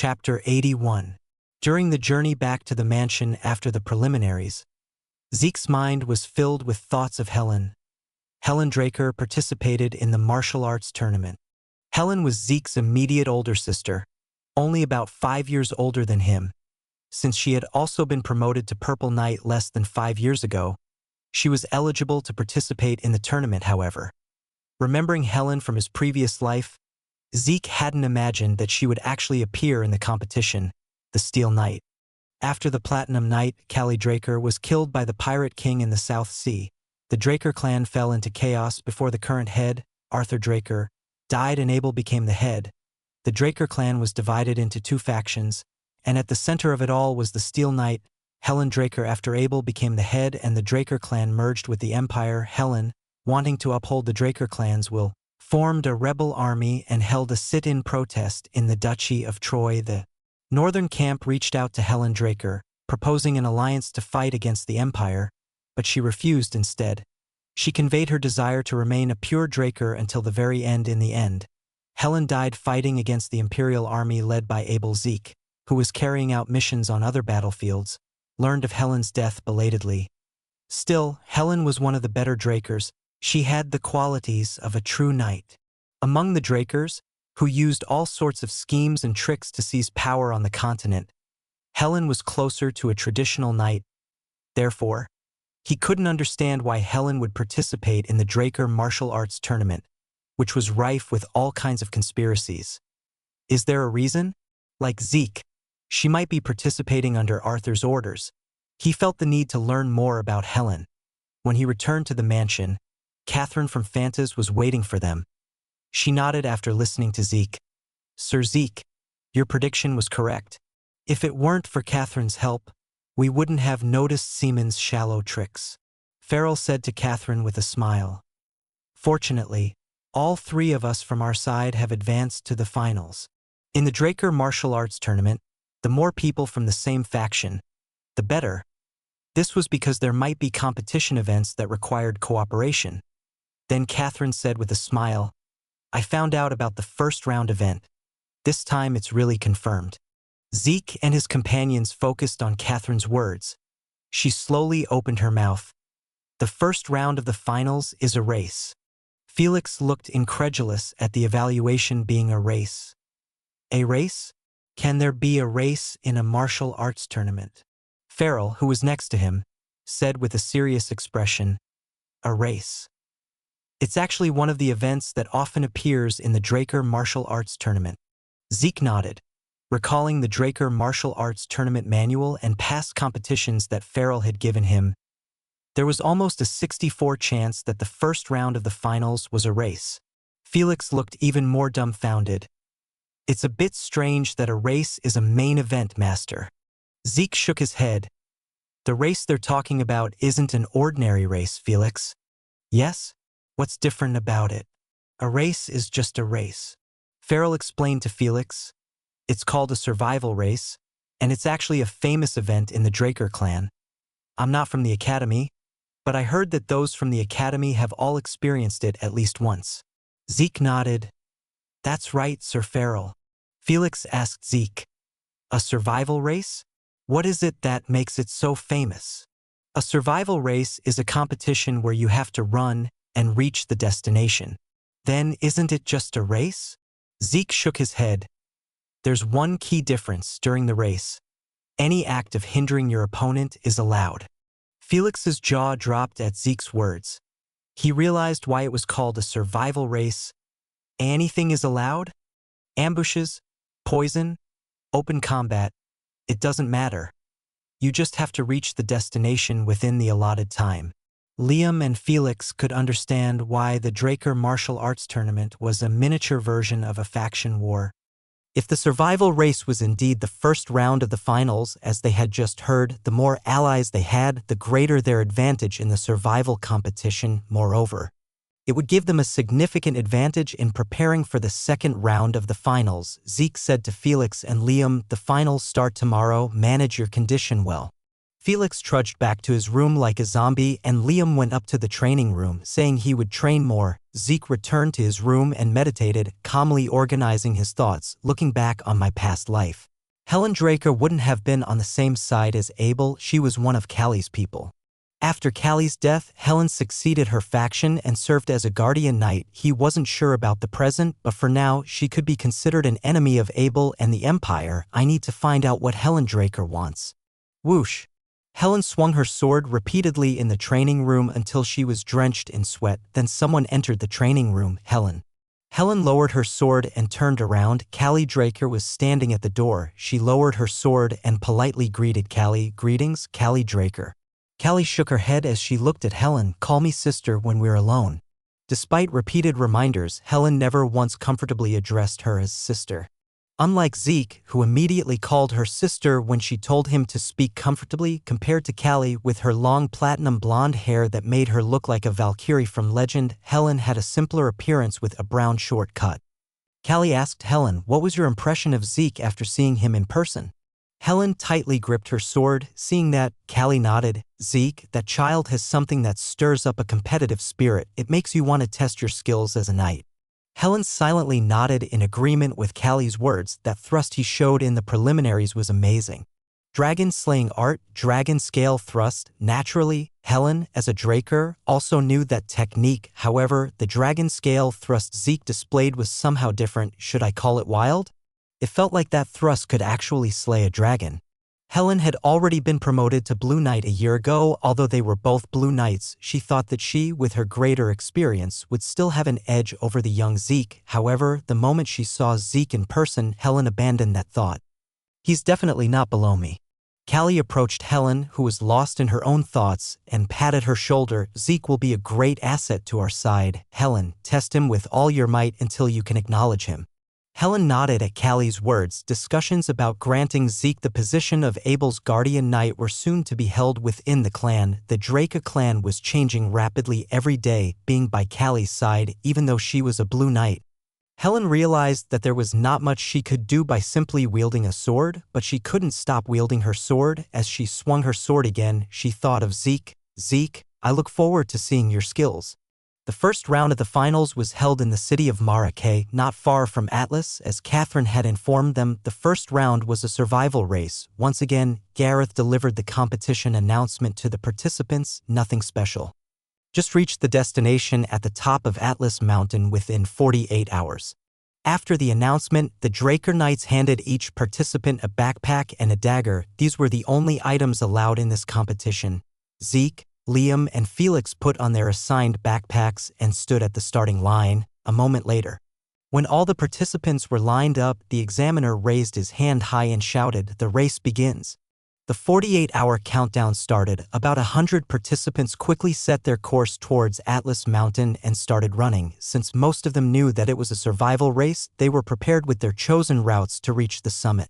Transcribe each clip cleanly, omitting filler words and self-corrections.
Chapter 81. During the journey back to the mansion after the preliminaries, Zeke's mind was filled with thoughts of Helen. Helen Draker participated in the martial arts tournament. Helen was Zeke's immediate older sister, only about 5 years older than him. Since she had also been promoted to Purple Knight less than 5 years ago, she was eligible to participate in the tournament, however. Remembering Helen from his previous life, Zeke hadn't imagined that she would actually appear in the competition, the Steel Knight. After the Platinum Knight, Callie Draker, was killed by the Pirate King in the South Sea, the Draker clan fell into chaos before the current head, Arthur Draker, died and Abel became the head. The Draker clan was divided into 2 factions, and at the center of it all was the Steel Knight, Helen Draker. After Abel became the head and the Draker clan merged with the Empire, Helen, wanting to uphold the Draker clan's will, formed a rebel army and held a sit-in protest in the Duchy of Troy. The northern camp reached out to Helen Draker, proposing an alliance to fight against the Empire, but she refused instead. She conveyed her desire to remain a pure Draker until the very end. In the end, Helen died fighting against the Imperial army led by Abel. Zeke, who was carrying out missions on other battlefields, learned of Helen's death belatedly. Still, Helen was one of the better Drakers. She had the qualities of a true knight. Among the Drakers, who used all sorts of schemes and tricks to seize power on the continent, Helen was closer to a traditional knight. Therefore, he couldn't understand why Helen would participate in the Draker martial arts tournament, which was rife with all kinds of conspiracies. Is there a reason? Like Zeke, she might be participating under Arthur's orders. He felt the need to learn more about Helen. When he returned to the mansion, Catherine from Fantas was waiting for them. She nodded after listening to Zeke. "Sir Zeke, your prediction was correct. If it weren't for Catherine's help, we wouldn't have noticed Seaman's shallow tricks," Farrell said to Catherine with a smile. "Fortunately, all 3 of us from our side have advanced to the finals. In the Draker martial arts tournament, the more people from the same faction, the better. This was because there might be competition events that required cooperation." Then Catherine said with a smile, "I found out about the first round event. This time it's really confirmed." Zeke and his companions focused on Catherine's words. She slowly opened her mouth. "The first round of the finals is a race." Felix looked incredulous at the evaluation being a race. "A race? Can there be a race in a martial arts tournament?" Farrell, who was next to him, said with a serious expression, "A race. It's actually one of the events that often appears in the Draker martial arts tournament." Zeke nodded, recalling the Draker martial arts tournament manual and past competitions that Farrell had given him. There was almost a 64% chance that the first round of the finals was a race. Felix looked even more dumbfounded. "It's a bit strange that a race is a main event, Master." Zeke shook his head. "The race they're talking about isn't an ordinary race, Felix." "Yes? What's different about it?" "A race is just a race," Farrell explained to Felix. "It's called a survival race, and it's actually a famous event in the Draker clan. I'm not from the Academy, but I heard that those from the Academy have all experienced it at least once." Zeke nodded. "That's right, Sir Farrell." Felix asked Zeke, "A survival race? What is it that makes it so famous?" "A survival race is a competition where you have to run and reach the destination." "Then isn't it just a race?" Zeke shook his head. "There's one key difference during the race. Any act of hindering your opponent is allowed." Felix's jaw dropped at Zeke's words. He realized why it was called a survival race. Anything is allowed? Ambushes, poison, open combat. It doesn't matter. You just have to reach the destination within the allotted time. Liam and Felix could understand why the Draker martial arts tournament was a miniature version of a faction war. If the survival race was indeed the first round of the finals, as they had just heard, the more allies they had, the greater their advantage in the survival competition. Moreover, it would give them a significant advantage in preparing for the second round of the finals. Zeke said to Felix and Liam, "The finals start tomorrow. Manage your condition well." Felix trudged back to his room like a zombie, and Liam went up to the training room, saying he would train more. Zeke returned to his room and meditated, calmly organizing his thoughts, looking back on my past life. Helen Draker wouldn't have been on the same side as Abel. She was one of Callie's people. After Callie's death, Helen succeeded her faction and served as a guardian knight. He wasn't sure about the present, but for now, she could be considered an enemy of Abel and the Empire. I need to find out what Helen Draker wants. Whoosh! Helen swung her sword repeatedly in the training room until she was drenched in sweat. Then someone entered the training room. Helen. Helen lowered her sword and turned around. Callie Draker was standing at the door. She lowered her sword and politely greeted Callie. Greetings, Callie Draker. Callie shook her head as she looked at Helen. Call me sister when we're alone. Despite repeated reminders, Helen never once comfortably addressed her as sister. Unlike Zeke, who immediately called her sister when she told him to speak comfortably, compared to Callie with her long platinum blonde hair that made her look like a Valkyrie from Legend, Helen had a simpler appearance with a brown short cut. Callie asked Helen, what was your impression of Zeke after seeing him in person? Helen tightly gripped her sword. Seeing that, Callie nodded. Zeke, that child has something that stirs up a competitive spirit. It makes you want to test your skills as a knight. Helen silently nodded in agreement with Callie's words. That thrust he showed in the preliminaries was amazing. Dragon-slaying art, dragon-scale thrust. Naturally, Helen, as a Draker, also knew that technique. However, the dragon-scale thrust Zeke displayed was somehow different. Should I call it wild? It felt like that thrust could actually slay a dragon. Helen had already been promoted to Blue Knight a year ago. Although they were both Blue Knights, she thought that she, with her greater experience, would still have an edge over the young Zeke. However, the moment she saw Zeke in person, Helen abandoned that thought. He's definitely not below me. Callie approached Helen, who was lost in her own thoughts, and patted her shoulder. Zeke will be a great asset to our side. Helen, test him with all your might until you can acknowledge him. Helen nodded at Callie's words. Discussions about granting Zeke the position of Abel's guardian knight were soon to be held within the clan. The Draca clan was changing rapidly every day, being by Callie's side, even though she was a Blue Knight. Helen realized that there was not much she could do by simply wielding a sword, but she couldn't stop wielding her sword. As she swung her sword again, she thought of Zeke. Zeke, I look forward to seeing your skills. The first round of the finals was held in the city of Maracay, not far from Atlas. As Catherine had informed them, the first round was a survival race. Once again, Gareth delivered the competition announcement to the participants. Nothing special. Just reached the destination at the top of Atlas Mountain within 48 hours. After the announcement, the Draker Knights handed each participant a backpack and a dagger. These were the only items allowed in this competition. Zeke, Liam, and Felix put on their assigned backpacks and stood at the starting line. A moment later, when all the participants were lined up, the examiner raised his hand high and shouted, "The race begins." The 48-hour countdown started. About 100 participants quickly set their course towards Atlas Mountain and started running. Since most of them knew that it was a survival race, they were prepared with their chosen routes to reach the summit.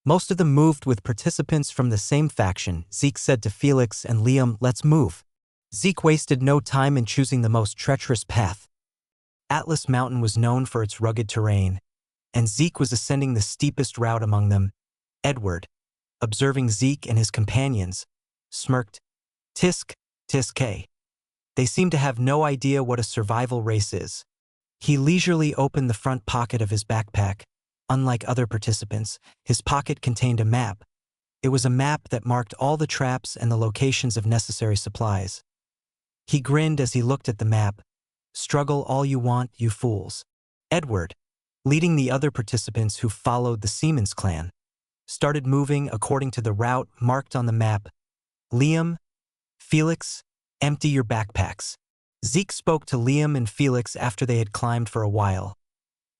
Most of them moved with participants from the same faction. Zeke said to Felix and Liam, "Let's move." Zeke wasted no time in choosing the most treacherous path. Atlas Mountain was known for its rugged terrain, and Zeke was ascending the steepest route among them. Edward, observing Zeke and his companions, smirked. Tisk, tisk. They seem to have no idea what a survival race is. He leisurely opened the front pocket of his backpack. Unlike other participants, his pocket contained a map. It was a map that marked all the traps and the locations of necessary supplies. He grinned as he looked at the map. Struggle all you want, you fools. Edward, leading the other participants who followed the Siemens clan, started moving according to the route marked on the map. Liam, Felix, empty your backpacks. Zeke spoke to Liam and Felix after they had climbed for a while.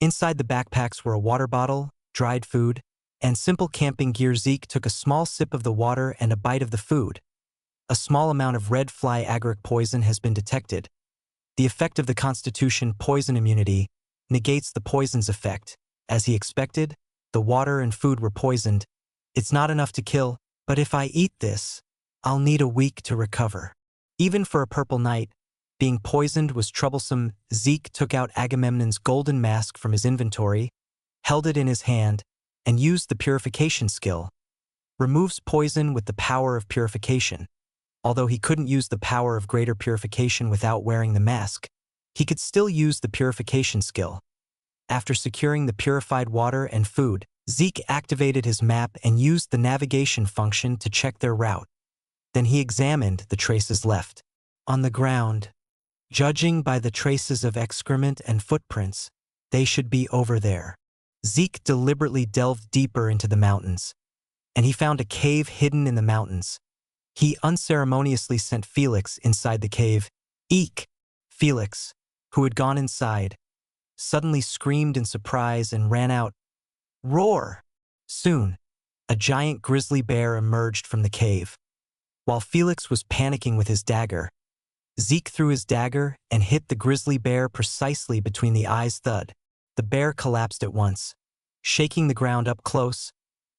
Inside the backpacks were a water bottle, dried food, and simple camping gear. Zeke took a small sip of the water and a bite of the food. A small amount of red fly agaric poison has been detected. The effect of the Constitution poison immunity negates the poison's effect. As he expected, the water and food were poisoned. It's not enough to kill, but if I eat this, I'll need a week to recover. Even for a purple knight, being poisoned was troublesome. Zeke took out Agamemnon's golden mask from his inventory, held it in his hand, and used the purification skill. removes poison with the power of purification. Although he couldn't use the power of greater purification without wearing the mask, he could still use the purification skill. After securing the purified water and food, Zeke activated his map and used the navigation function to check their route. Then he examined the traces left on the ground. Judging by the traces of excrement and footprints, they should be over there. Zeke deliberately delved deeper into the mountains, and he found a cave hidden in the mountains. He unceremoniously sent Felix inside the cave. Eek! Felix, who had gone inside, suddenly screamed in surprise and ran out. Roar! Soon, a giant grizzly bear emerged from the cave. While Felix was panicking with his dagger, Zeke threw his dagger and hit the grizzly bear precisely between the eyes. Thud. The bear collapsed at once, shaking the ground up close.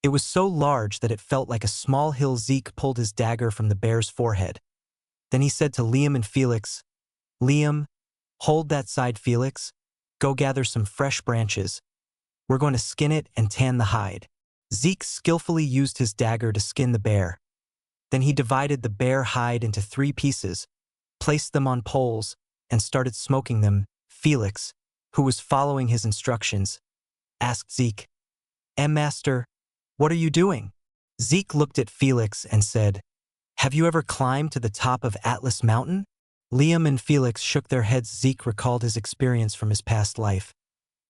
It was so large that it felt like a small hill. Zeke pulled his dagger from the bear's forehead. Then he said to Liam and Felix, Liam, hold that side. Felix, go gather some fresh branches. We're going to skin it and tan the hide. Zeke skillfully used his dagger to skin the bear. Then he divided the bear hide into 3 pieces, placed them on poles, and started smoking them. Felix, who was following his instructions, asked Zeke, Master, what are you doing? Zeke looked at Felix and said, Have you ever climbed to the top of Atlas Mountain? Liam and Felix shook their heads. Zeke recalled his experience from his past life.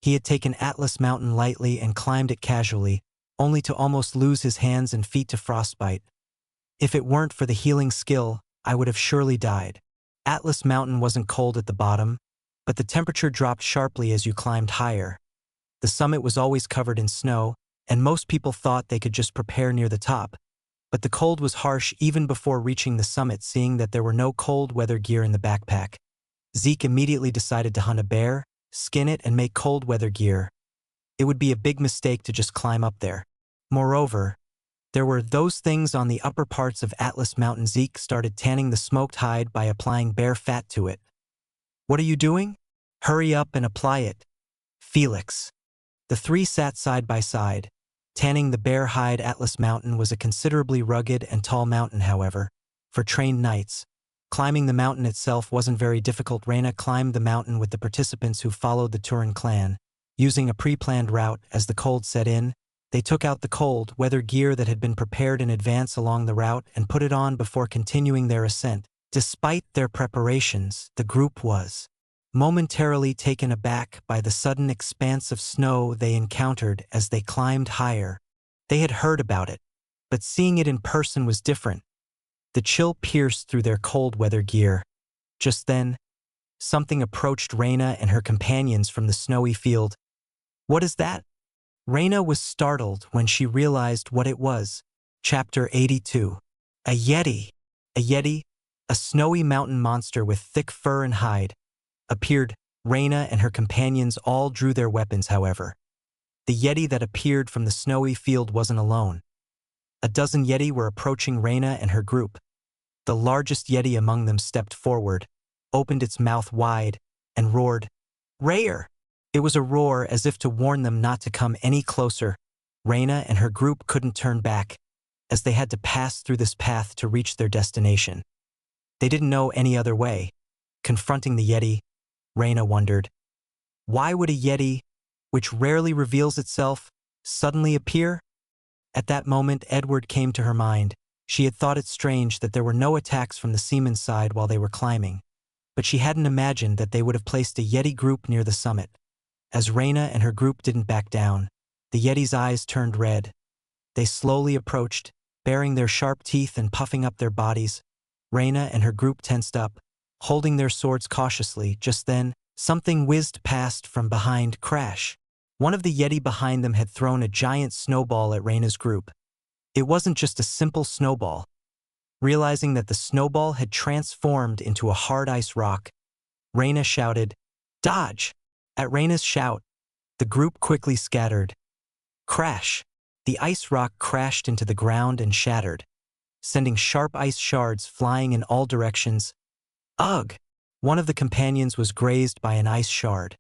He had taken Atlas Mountain lightly and climbed it casually, only to almost lose his hands and feet to frostbite. If it weren't for the healing skill, I would have surely died. Atlas Mountain wasn't cold at the bottom, but the temperature dropped sharply as you climbed higher. The summit was always covered in snow, and most people thought they could just prepare near the top. But the cold was harsh even before reaching the summit. Seeing that there were no cold weather gear in the backpack, Zeke immediately decided to hunt a bear, skin it, and make cold weather gear. It would be a big mistake to just climb up there. Moreover, there were those things on the upper parts of Atlas Mountain. Zeke started tanning the smoked hide by applying bear fat to it. What are you doing? Hurry up and apply it. Felix. The 3 sat side by side. Tanning the bear hide. Atlas Mountain was a considerably rugged and tall mountain. However, for trained knights, climbing the mountain itself wasn't very difficult. Reyna climbed the mountain with the participants who followed the Turin clan. Using a pre-planned route, as the cold set in, they took out the cold weather gear that had been prepared in advance along the route and put it on before continuing their ascent. Despite their preparations, the group was momentarily taken aback by the sudden expanse of snow they encountered as they climbed higher. They had heard about it, but seeing it in person was different. The chill pierced through their cold weather gear. Just then, something approached Reyna and her companions from the snowy field. What is that? Reyna was startled when she realized what it was. Chapter 82. A Yeti. A Yeti, a snowy mountain monster with thick fur and hide, appeared. Reyna and her companions all drew their weapons. However, the Yeti that appeared from the snowy field wasn't alone. A dozen Yeti were approaching Reyna and her group. The largest Yeti among them stepped forward, opened its mouth wide, and roared, Heir! It was a roar as if to warn them not to come any closer. Reyna and her group couldn't turn back, as they had to pass through this path to reach their destination. They didn't know any other way. Confronting the Yeti, Reyna wondered, why would a Yeti, which rarely reveals itself, suddenly appear? At that moment, Edward came to her mind. She had thought it strange that there were no attacks from the seaman's side while they were climbing, but she hadn't imagined that they would have placed a Yeti group near the summit. As Reyna and her group didn't back down, the Yeti's eyes turned red. They slowly approached, baring their sharp teeth and puffing up their bodies. Reyna and her group tensed up, holding their swords cautiously. Just then, something whizzed past from behind. Crash! One of the Yeti behind them had thrown a giant snowball at Reyna's group. It wasn't just a simple snowball. Realizing that the snowball had transformed into a hard ice rock, Reyna shouted, Dodge! At Reyna's shout, the group quickly scattered. Crash! The ice rock crashed into the ground and shattered, sending sharp ice shards flying in all directions. Ugh! One of the companions was grazed by an ice shard.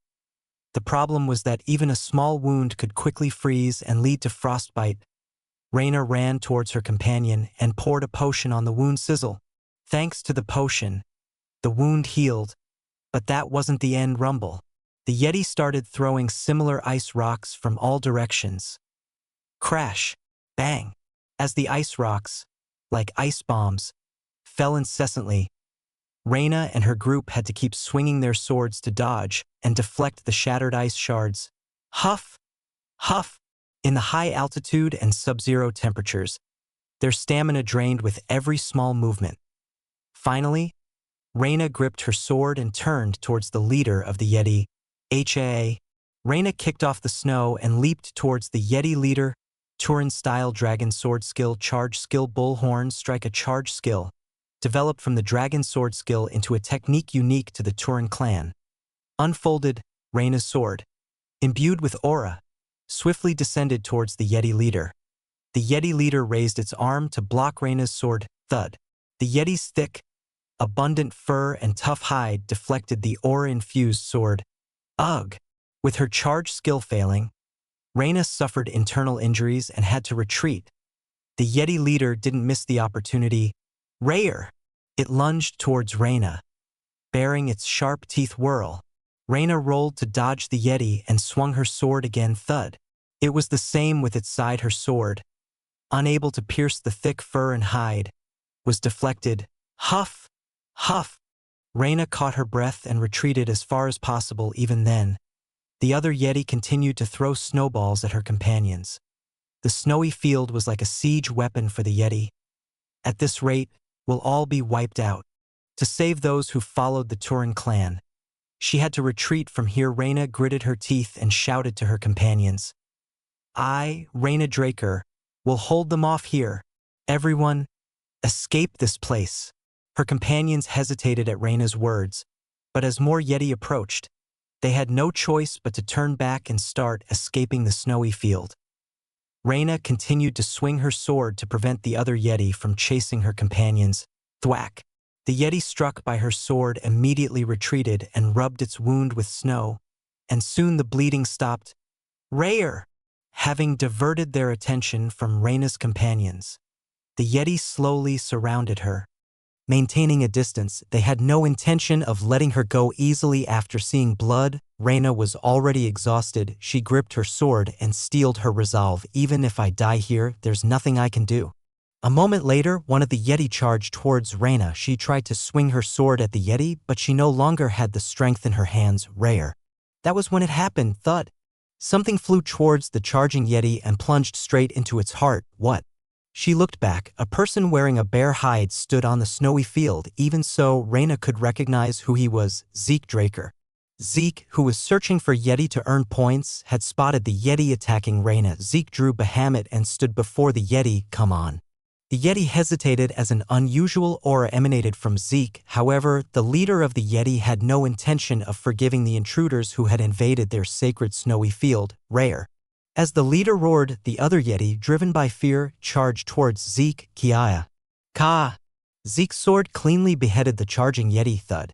The problem was that even a small wound could quickly freeze and lead to frostbite. Reyna ran towards her companion and poured a potion on the wound sizzle. Thanks to the potion, the wound healed, but that wasn't the end rumble. The Yeti started throwing similar ice rocks from all directions. Crash, bang, as the ice rocks, like ice bombs, fell incessantly. Reyna and her group had to keep swinging their swords to dodge and deflect the shattered ice shards. Huff, huff, in the high altitude and sub-zero temperatures, their stamina drained with every small movement. Finally, Reyna gripped her sword and turned towards the leader of the Yeti, Heir. Reyna kicked off the snow and leaped towards the Yeti leader, Turin-style dragon sword skill, charge skill, bullhorn, strike, a charge skill, developed from the dragon sword skill into a technique unique to the Turin clan. Unfolded, Reyna's sword, imbued with aura, swiftly descended towards the Yeti leader. The Yeti leader raised its arm to block Reyna's sword, thud. The Yeti's thick, abundant fur and tough hide deflected the aura-infused sword. Ugh! With her charge skill failing, Reyna suffered internal injuries and had to retreat. The Yeti leader didn't miss the opportunity. Heir! It lunged towards Reyna, bearing its sharp teeth whirl. Reyna rolled to dodge the Yeti and swung her sword again, thud. It was the same with its side. Her sword, unable to pierce the thick fur and hide, was deflected. Huff! Huff! Reyna caught her breath and retreated as far as possible. Even then, the other Yeti continued to throw snowballs at her companions. The snowy field was like a siege weapon for the Yeti. At this rate, we'll all be wiped out. To save those who followed the Turin clan, she had to retreat from here. Reyna gritted her teeth and shouted to her companions. I, Reyna Draker, will hold them off here. Everyone, escape this place. Her companions hesitated at Reyna's words, but as more Yeti approached, they had no choice but to turn back and start escaping the snowy field. Reyna continued to swing her sword to prevent the other Yeti from chasing her companions. Thwack! The Yeti struck by her sword immediately retreated and rubbed its wound with snow, and soon the bleeding stopped. Heir! Having diverted their attention from Reyna's companions, the Yeti slowly surrounded her. Maintaining a distance, they had no intention of letting her go easily. After seeing blood, Reyna was already exhausted. She gripped her sword and steeled her resolve. Even if I die here, there's nothing I can do. A moment later, one of the Yeti charged towards Reyna. She tried to swing her sword at the Yeti, but she no longer had the strength in her hands. Heir! That was when it happened. Thud! Something flew towards the charging Yeti and plunged straight into its heart. What? She looked back. A person wearing a bear hide stood on the snowy field. Even so, Reyna could recognize who he was, Zeke Draker. Zeke, who was searching for Yeti to earn points, had spotted the Yeti attacking Reyna. Zeke drew Bahamut and stood before the Yeti. Come on. The Yeti hesitated as an unusual aura emanated from Zeke. However, the leader of the Yeti had no intention of forgiving the intruders who had invaded their sacred snowy field. Heir! As the leader roared, the other Yeti, driven by fear, charged towards Zeke. Kia! Ka! Zeke's sword cleanly beheaded the charging Yeti. Thud!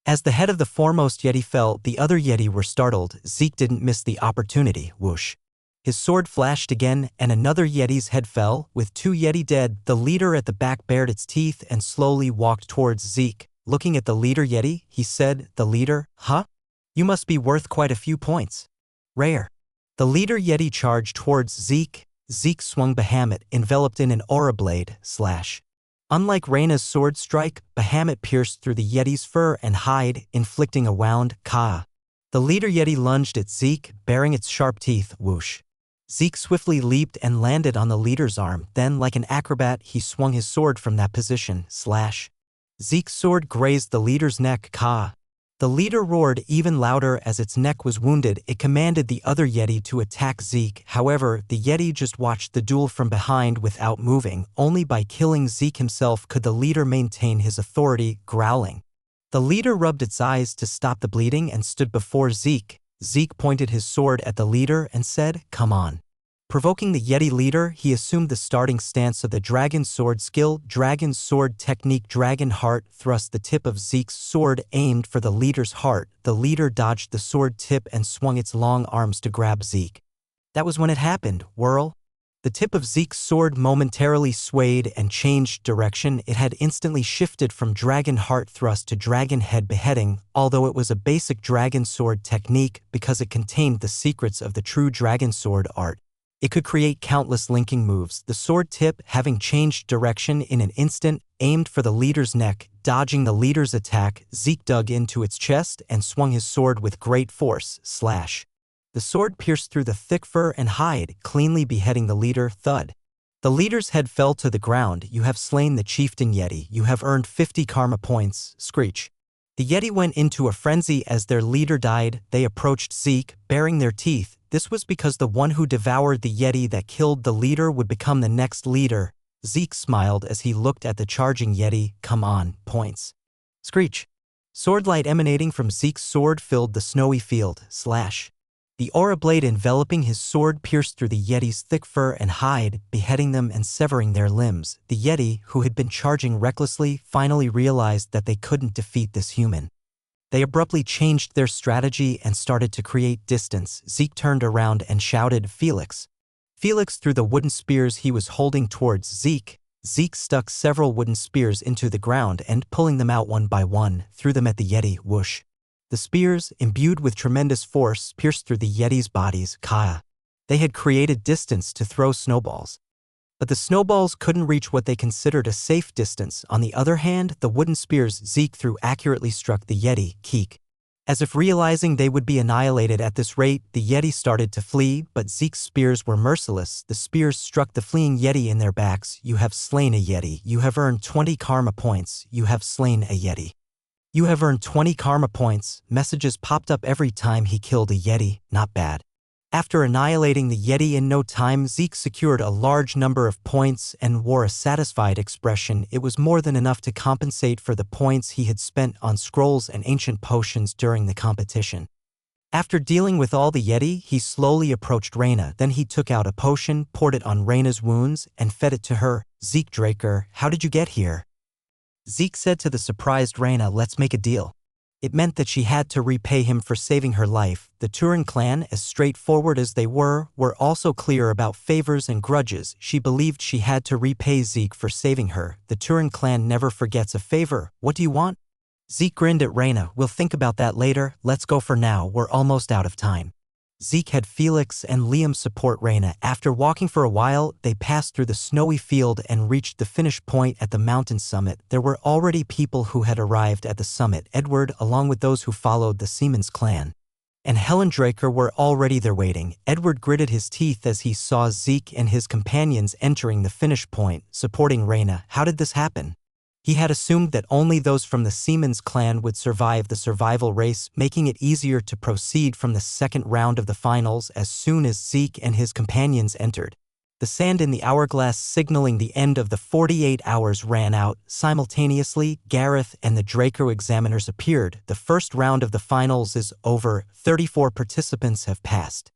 As the head of the foremost Yeti fell, the other Yeti were startled. Zeke didn't miss the opportunity. Whoosh! His sword flashed again, and another Yeti's head fell. With two Yeti dead, the leader at the back bared its teeth and slowly walked towards Zeke. Looking at the leader Yeti, he said, "The leader, huh? You must be worth quite a few points." Heir! The leader Yeti charged towards Zeke. Zeke swung Bahamut, enveloped in an aura blade. Slash! Unlike Reyna's sword strike, Bahamut pierced through the Yeti's fur and hide, inflicting a wound. Ka! The leader Yeti lunged at Zeke, baring its sharp teeth. Whoosh! Zeke swiftly leaped and landed on the leader's arm. Then, like an acrobat, he swung his sword from that position. Slash! Zeke's sword grazed the leader's neck. Ka! The leader roared even louder as its neck was wounded. It commanded the other Yeti to attack Zeke. However, the Yeti just watched the duel from behind without moving. Only by killing Zeke himself could the leader maintain his authority. Growling, the leader rubbed its eyes to stop the bleeding and stood before Zeke. Zeke pointed his sword at the leader and said, "Come on." Provoking the Yeti leader, he assumed the starting stance of the Dragon Sword skill. Dragon Sword technique. Dragon Heart thrust. The tip of Zeke's sword aimed for the leader's heart. The leader dodged the sword tip and swung its long arms to grab Zeke. That was when it happened. Whirl! The tip of Zeke's sword momentarily swayed and changed direction. It had instantly shifted from dragon heart thrust to dragon head beheading, although it was a basic dragon sword technique because it contained the secrets of the true dragon sword art. It could create countless linking moves. The sword tip, having changed direction in an instant, aimed for the leader's neck. Dodging the leader's attack, Zeke dug into its chest and swung his sword with great force. Slash. The sword pierced through the thick fur and hide, cleanly beheading the leader. Thud. The leader's head fell to the ground. You have slain the chieftain Yeti. You have earned 50 karma points. Screech. The Yeti went into a frenzy as their leader died. They approached Zeke, baring their teeth. This was because the one who devoured the Yeti that killed the leader would become the next leader. Zeke smiled as he looked at the charging Yeti. Come on, points. Screech. Sword light emanating from Zeke's sword filled the snowy field. Slash. The aura blade enveloping his sword pierced through the Yeti's thick fur and hide, beheading them and severing their limbs. The Yeti, who had been charging recklessly, finally realized that they couldn't defeat this human. They abruptly changed their strategy and started to create distance. Zeke turned around and shouted, Felix. Felix threw the wooden spears he was holding towards Zeke. Zeke stuck several wooden spears into the ground and, pulling them out one by one, threw them at the Yeti. Whoosh. The spears, imbued with tremendous force, pierced through the Yeti's bodies. Kaya. They had created distance to throw snowballs. But the snowballs couldn't reach what they considered a safe distance. On the other hand, the wooden spears Zeke threw accurately struck the Yeti. Keek. As if realizing they would be annihilated at this rate, the Yeti started to flee, but Zeke's spears were merciless. The spears struck the fleeing Yeti in their backs. You have slain a Yeti. You have earned 20 karma points. You have slain a Yeti. You have earned 20 karma points. Messages popped up every time he killed a Yeti. Not bad. After annihilating the Yeti in no time, Zeke secured a large number of points and wore a satisfied expression. It was more than enough to compensate for the points he had spent on scrolls and ancient potions during the competition. After dealing with all the Yeti, he slowly approached Reyna. Then he took out a potion, poured it on Reyna's wounds, and fed it to her. Zeke Draker, how did you get here? Zeke said to the surprised Reyna, let's make a deal. It meant that she had to repay him for saving her life. The Turin clan, as straightforward as they were also clear about favors and grudges. She believed she had to repay Zeke for saving her. The Turin clan never forgets a favor. What do you want? Zeke grinned at Reyna. We'll think about that later. Let's go for now. We're almost out of time. Zeke had Felix and Liam support Reyna. After walking for a while, they passed through the snowy field and reached the finish point at the mountain summit. There were already people who had arrived at the summit. Edward, along with those who followed the Siemens clan, and Helen Draker were already there waiting. Edward gritted his teeth as he saw Zeke and his companions entering the finish point, supporting Reyna. How did this happen? He had assumed that only those from the Siemens clan would survive the survival race, making it easier to proceed from the second round of the finals as soon as Zeke and his companions entered. The sand in the hourglass signaling the end of the 48 hours ran out. Simultaneously, Gareth and the Draco examiners appeared. The first round of the finals is over. 34 participants have passed.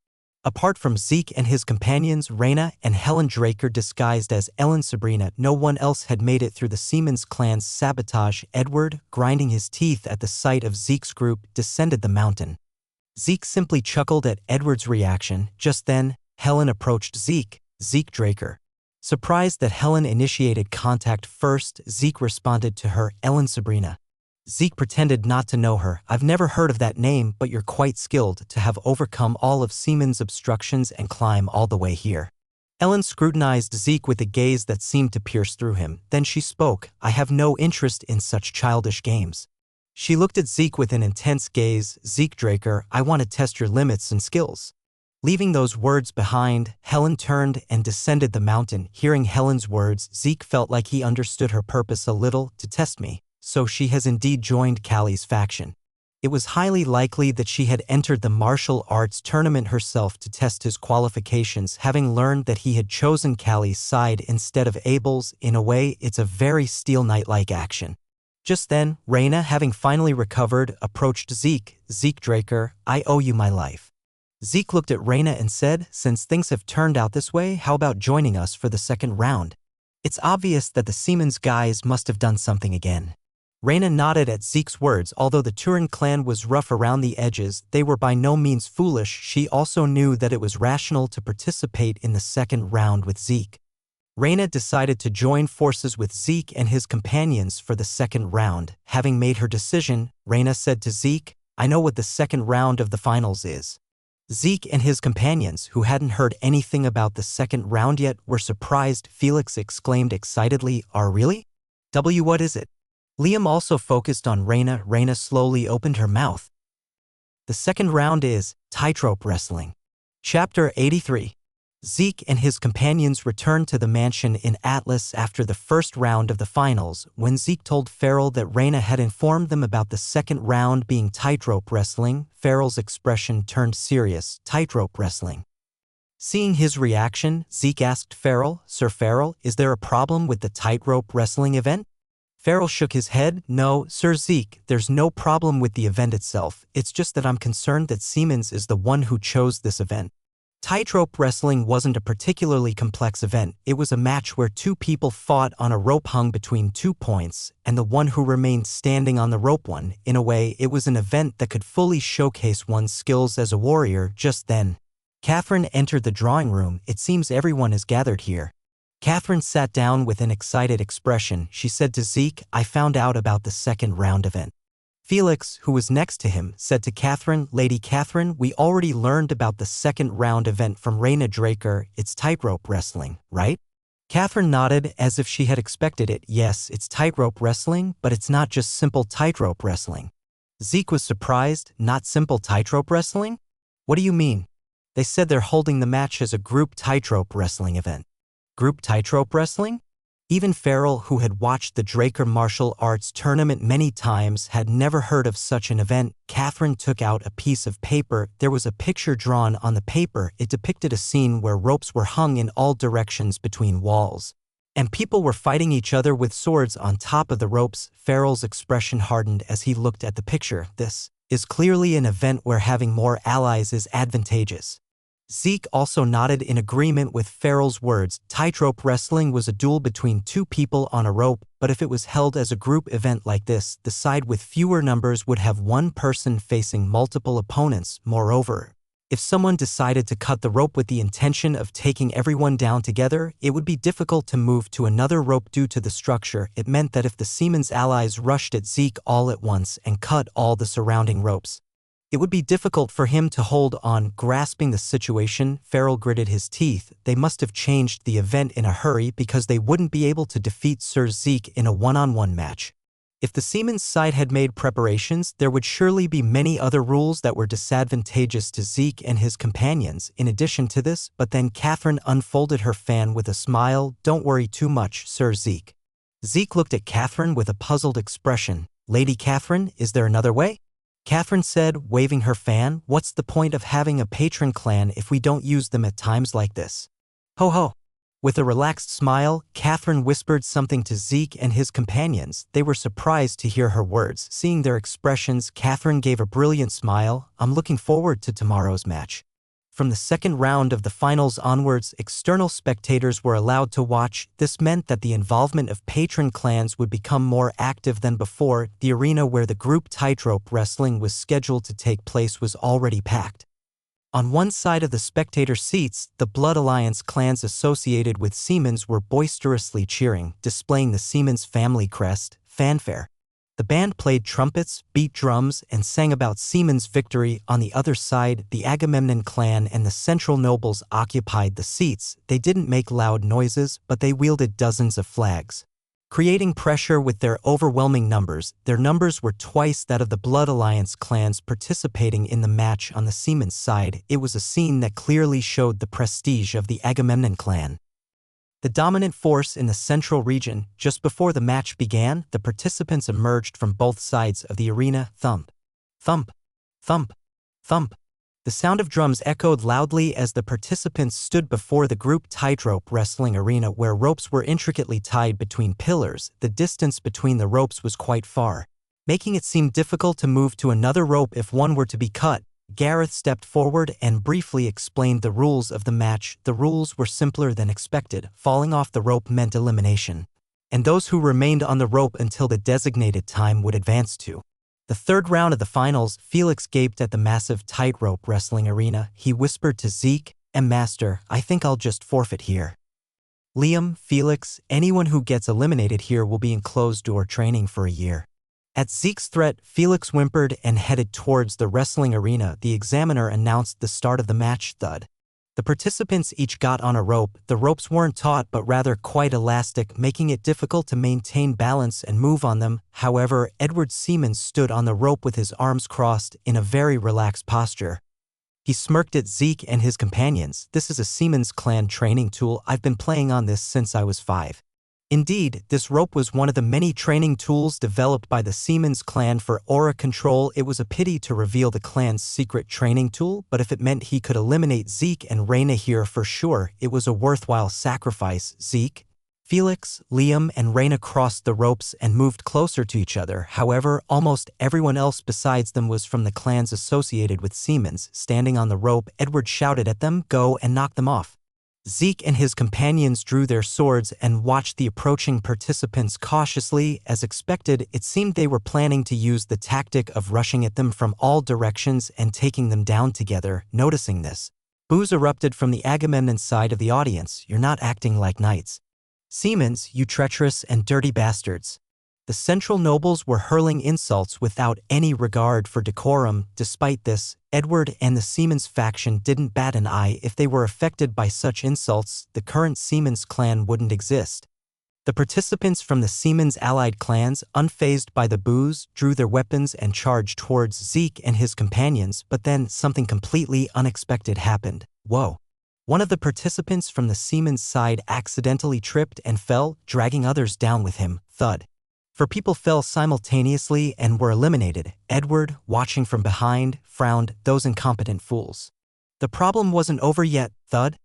Apart from Zeke and his companions, Reyna and Helen Draker disguised as Ellen Sabrina, no one else had made it through the Siemens clan's sabotage. Edward, grinding his teeth at the sight of Zeke's group, descended the mountain. Zeke simply chuckled at Edward's reaction. Just then, Helen approached Zeke. Zeke Draker. Surprised that Helen initiated contact first, Zeke responded to her, Ellen Sabrina. Zeke pretended not to know her. I've never heard of that name, but you're quite skilled to have overcome all of Siemens' obstructions and climb all the way here. Ellen scrutinized Zeke with a gaze that seemed to pierce through him. Then she spoke, I have no interest in such childish games. She looked at Zeke with an intense gaze. Zeke Draker, I want to test your limits and skills. Leaving those words behind, Helen turned and descended the mountain. Hearing Helen's words, Zeke felt like he understood her purpose a little. To test me. So she has indeed joined Callie's faction. It was highly likely that she had entered the martial arts tournament herself to test his qualifications, having learned that he had chosen Callie's side instead of Abel's. In a way, it's a very Steel Knight-like action. Just then, Reyna, having finally recovered, approached Zeke. Zeke Draker, I owe you my life. Zeke looked at Reyna and said, since things have turned out this way, how about joining us for the second round? It's obvious that the Siemens guys must have done something again. Reyna nodded at Zeke's words. Although the Turin clan was rough around the edges, they were by no means foolish. She also knew that it was rational to participate in the second round with Zeke. Reyna decided to join forces with Zeke and his companions for the second round. Having made her decision, Reyna said to Zeke, "I know what the second round of the finals is." Zeke and his companions, who hadn't heard anything about the second round yet, were surprised. Felix exclaimed excitedly, Really? What is it?" Liam also focused on Reyna. Reyna slowly opened her mouth. "The second round is tightrope wrestling." Chapter 83. Zeke and his companions returned to the mansion in Atlas after the first round of the finals. When Zeke told Farrell that Reyna had informed them about the second round being tightrope wrestling, Farrell's expression turned serious. Tightrope wrestling. Seeing his reaction, Zeke asked Farrell, "Sir Farrell, is there a problem with the tightrope wrestling event?" Farrell shook his head. "No, Sir Zeke, there's no problem with the event itself. It's just that I'm concerned that Siemens is the one who chose this event." Tightrope wrestling wasn't a particularly complex event. It was a match where two people fought on a rope hung between 2 points, and the one who remained standing on the rope won. In a way, it was an event that could fully showcase one's skills as a warrior. Just then, Catherine entered the drawing room. "It seems everyone is gathered here." Catherine sat down with an excited expression. She said to Zeke, "I found out about the second round event." Felix, who was next to him, said to Catherine, "Lady Catherine, we already learned about the second round event from Reyna Draker. It's tightrope wrestling, right?" Catherine nodded as if she had expected it. "Yes, it's tightrope wrestling, but it's not just simple tightrope wrestling." Zeke was surprised. "Not simple tightrope wrestling? What do you mean?" "They said they're holding the match as a group tightrope wrestling event." Group tightrope wrestling? Even Farrell, who had watched the Draker martial arts tournament many times, had never heard of such an event. Catherine took out a piece of paper. There was a picture drawn on the paper. It depicted a scene where ropes were hung in all directions between walls, and people were fighting each other with swords on top of the ropes. Farrell's expression hardened as he looked at the picture. This is clearly an event where having more allies is advantageous. Zeke also nodded in agreement with Farrell's words. Tightrope wrestling was a duel between two people on a rope, but if it was held as a group event like this, the side with fewer numbers would have one person facing multiple opponents. Moreover, if someone decided to cut the rope with the intention of taking everyone down together, it would be difficult to move to another rope due to the structure. It meant that if the Siemens allies rushed at Zeke all at once and cut all the surrounding ropes, it would be difficult for him to hold on. Grasping the situation, Farrell gritted his teeth. They must have changed the event in a hurry because they wouldn't be able to defeat Sir Zeke in a one-on-one match. If the Siemens side had made preparations, there would surely be many other rules that were disadvantageous to Zeke and his companions in addition to this. But then Catherine unfolded her fan with a smile. "Don't worry too much, Sir Zeke." Zeke looked at Catherine with a puzzled expression. "Lady Catherine, is there another way?" Catherine said, waving her fan. "What's the point of having a patron clan if we don't use them at times like this?" "Ho ho." With a relaxed smile, Catherine whispered something to Zeke and his companions. They were surprised to hear her words. Seeing their expressions, Catherine gave a brilliant smile. "I'm looking forward to tomorrow's match." From the second round of the finals onwards, external spectators were allowed to watch. This meant that the involvement of patron clans would become more active than before. The arena where the group tightrope wrestling was scheduled to take place was already packed. On one side of the spectator seats, the Blood Alliance clans associated with Siemens were boisterously cheering, displaying the Siemens family crest. Fanfare. The band played trumpets, beat drums, and sang about Siemens' victory. On the other side, the Agamemnon clan and the central nobles occupied the seats. They didn't make loud noises, but they wielded dozens of flags, creating pressure with their overwhelming numbers. Their numbers were twice that of the Blood Alliance clans participating in the match on the Siemens side. It was a scene that clearly showed the prestige of the Agamemnon clan, the dominant force in the central region. Just before the match began, the participants emerged from both sides of the arena. Thump, thump, thump, thump. The sound of drums echoed loudly as the participants stood before the group tightrope wrestling arena where ropes were intricately tied between pillars. The distance between the ropes was quite far, making it seem difficult to move to another rope if one were to be cut. Gareth stepped forward and briefly explained the rules of the match. The rules were simpler than expected. Falling off the rope meant elimination, and those who remained on the rope until the designated time would advance to. The third round of the finals, Felix gaped at the massive tightrope wrestling arena. He whispered to Zeke, "Master, I think I'll just forfeit here. Liam, Felix, anyone who gets eliminated here will be in closed-door training for a year." At Zeke's threat, Felix whimpered and headed towards the wrestling arena. The examiner announced the start of the match. Thud. The participants each got on a rope. The ropes weren't taut but rather quite elastic, making it difficult to maintain balance and move on them. However, Edward Siemens stood on the rope with his arms crossed in a very relaxed posture. He smirked at Zeke and his companions. "This is a Siemens clan training tool. I've been playing on this since I was 5. Indeed, this rope was one of the many training tools developed by the Siemens clan for aura control. It was a pity to reveal the clan's secret training tool, but if it meant he could eliminate Zeke and Reyna here for sure, it was a worthwhile sacrifice. Zeke, Felix, Liam, and Reyna crossed the ropes and moved closer to each other. However, almost everyone else besides them was from the clans associated with Siemens. Standing on the rope, Edward shouted at them, "Go and knock them off." Zeke and his companions drew their swords and watched the approaching participants cautiously. As expected, it seemed they were planning to use the tactic of rushing at them from all directions and taking them down together. Noticing this, boos erupted from the Agamemnon side of the audience. "You're not acting like knights. Siemens, you treacherous and dirty bastards." The central nobles were hurling insults without any regard for decorum. Despite this, Edward and the Siemens faction didn't bat an eye. If they were affected by such insults, the current Siemens clan wouldn't exist. The participants from the Siemens allied clans, unfazed by the boos, drew their weapons and charged towards Zeke and his companions, but then something completely unexpected happened. Whoa. One of the participants from the Siemens side accidentally tripped and fell, dragging others down with him. Thud. 4 people fell simultaneously and were eliminated. Edward, watching from behind, frowned. "Those incompetent fools." The problem wasn't over yet. Thud.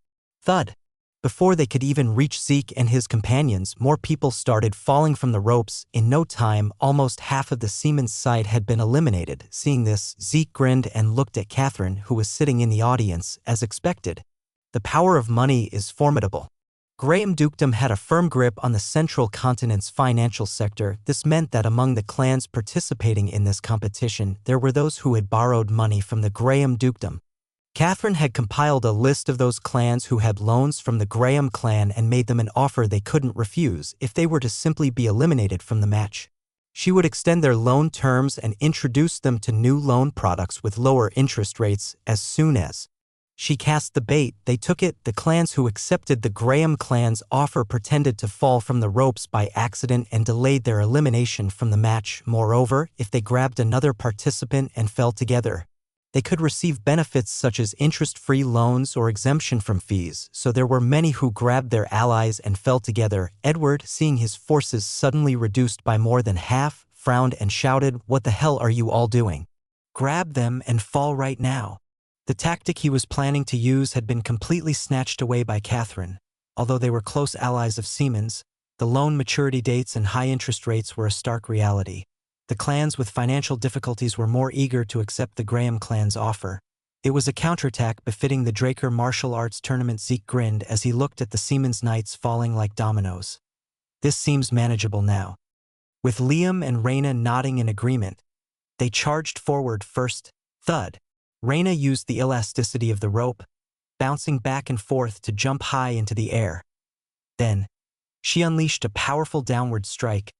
Thud. Before they could even reach Zeke and his companions, more people started falling from the ropes. In no time, almost half of the Siemens side had been eliminated. Seeing this, Zeke grinned and looked at Catherine, who was sitting in the audience. As expected, the power of money is formidable. Graham Dukedom had a firm grip on the central continent's financial sector. This meant that among the clans participating in this competition, there were those who had borrowed money from the Graham Dukedom. Catherine had compiled a list of those clans who had loans from the Graham clan and made them an offer they couldn't refuse if they were to simply be eliminated from the match. She would extend their loan terms and introduce them to new loan products with lower interest rates. As soon as she cast the bait, they took it. The clans who accepted the Graham clan's offer pretended to fall from the ropes by accident and delayed their elimination from the match. Moreover, if they grabbed another participant and fell together, they could receive benefits such as interest-free loans or exemption from fees. So there were many who grabbed their allies and fell together. Edward, seeing his forces suddenly reduced by more than half, frowned and shouted, "What the hell are you all doing? Grab them and fall right now." The tactic he was planning to use had been completely snatched away by Catherine. Although they were close allies of Siemens, the loan maturity dates and high interest rates were a stark reality. The clans with financial difficulties were more eager to accept the Graham clan's offer. It was a counterattack befitting the Draker martial arts tournament. Zeke grinned as he looked at the Siemens knights falling like dominoes. "This seems manageable now." With Liam and Reyna nodding in agreement, they charged forward first. Thud. Reyna used the elasticity of the rope, bouncing back and forth to jump high into the air. Then, she unleashed a powerful downward strike.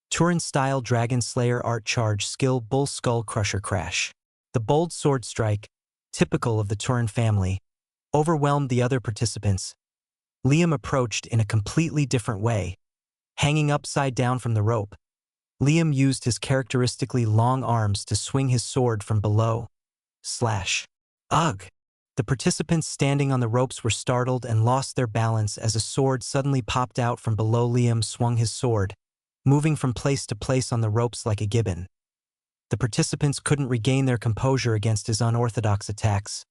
Turin-style Dragon Slayer art charge skill Bull Skull Crusher Crash. The bold sword strike, typical of the Turin family, overwhelmed the other participants. Liam approached in a completely different way. Hanging upside down from the rope, Liam used his characteristically long arms to swing his sword from below. Slash. Ugh! The participants standing on the ropes were startled and lost their balance as a sword suddenly popped out from below. Liam swung his sword, moving from place to place on the ropes like a gibbon. The participants couldn't regain their composure against his unorthodox attacks.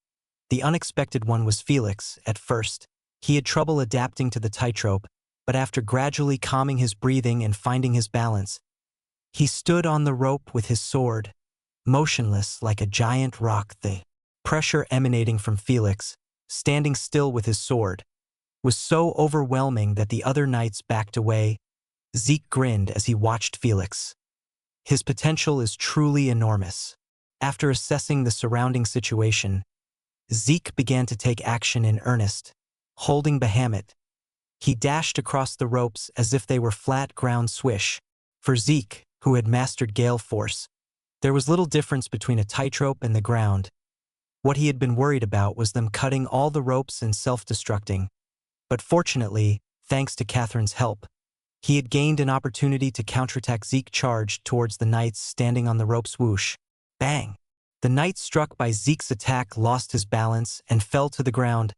The unexpected one was Felix. At first, he had trouble adapting to the tightrope, but after gradually calming his breathing and finding his balance, he stood on the rope with his sword, motionless like a giant rock. The pressure emanating from Felix, standing still with his sword, was so overwhelming that the other knights backed away. Zeke grinned as he watched Felix. His potential is truly enormous. After assessing the surrounding situation, Zeke began to take action in earnest. Holding Bahamut, he dashed across the ropes as if they were flat ground swish. For Zeke, who had mastered gale force, there was little difference between a tightrope and the ground. What he had been worried about was them cutting all the ropes and self-destructing. But fortunately, thanks to Catherine's help, he had gained an opportunity to counterattack. Zeke charged towards the knights standing on the ropes. Whoosh! Bang! The knight struck by Zeke's attack lost his balance and fell to the ground.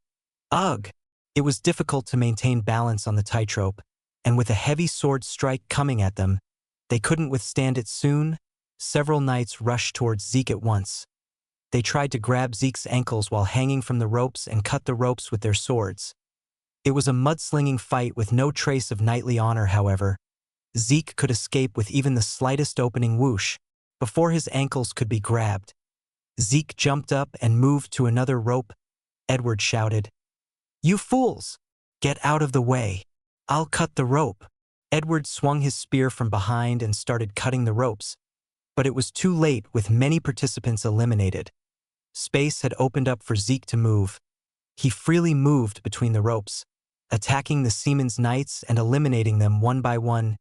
Ugh! It was difficult to maintain balance on the tightrope, and with a heavy sword strike coming at them, they couldn't withstand it. Soon, several knights rushed towards Zeke at once. They tried to grab Zeke's ankles while hanging from the ropes and cut the ropes with their swords. It was a mudslinging fight with no trace of knightly honor. However, Zeke could escape with even the slightest opening. Whoosh! Before his ankles could be grabbed, Zeke jumped up and moved to another rope. Edward shouted, "You fools! Get out of the way! I'll cut the rope!" Edward swung his spear from behind and started cutting the ropes, but it was too late. With many participants eliminated, space had opened up for Zeke to move. He freely moved between the ropes, attacking the seamen's knights and eliminating them one by one.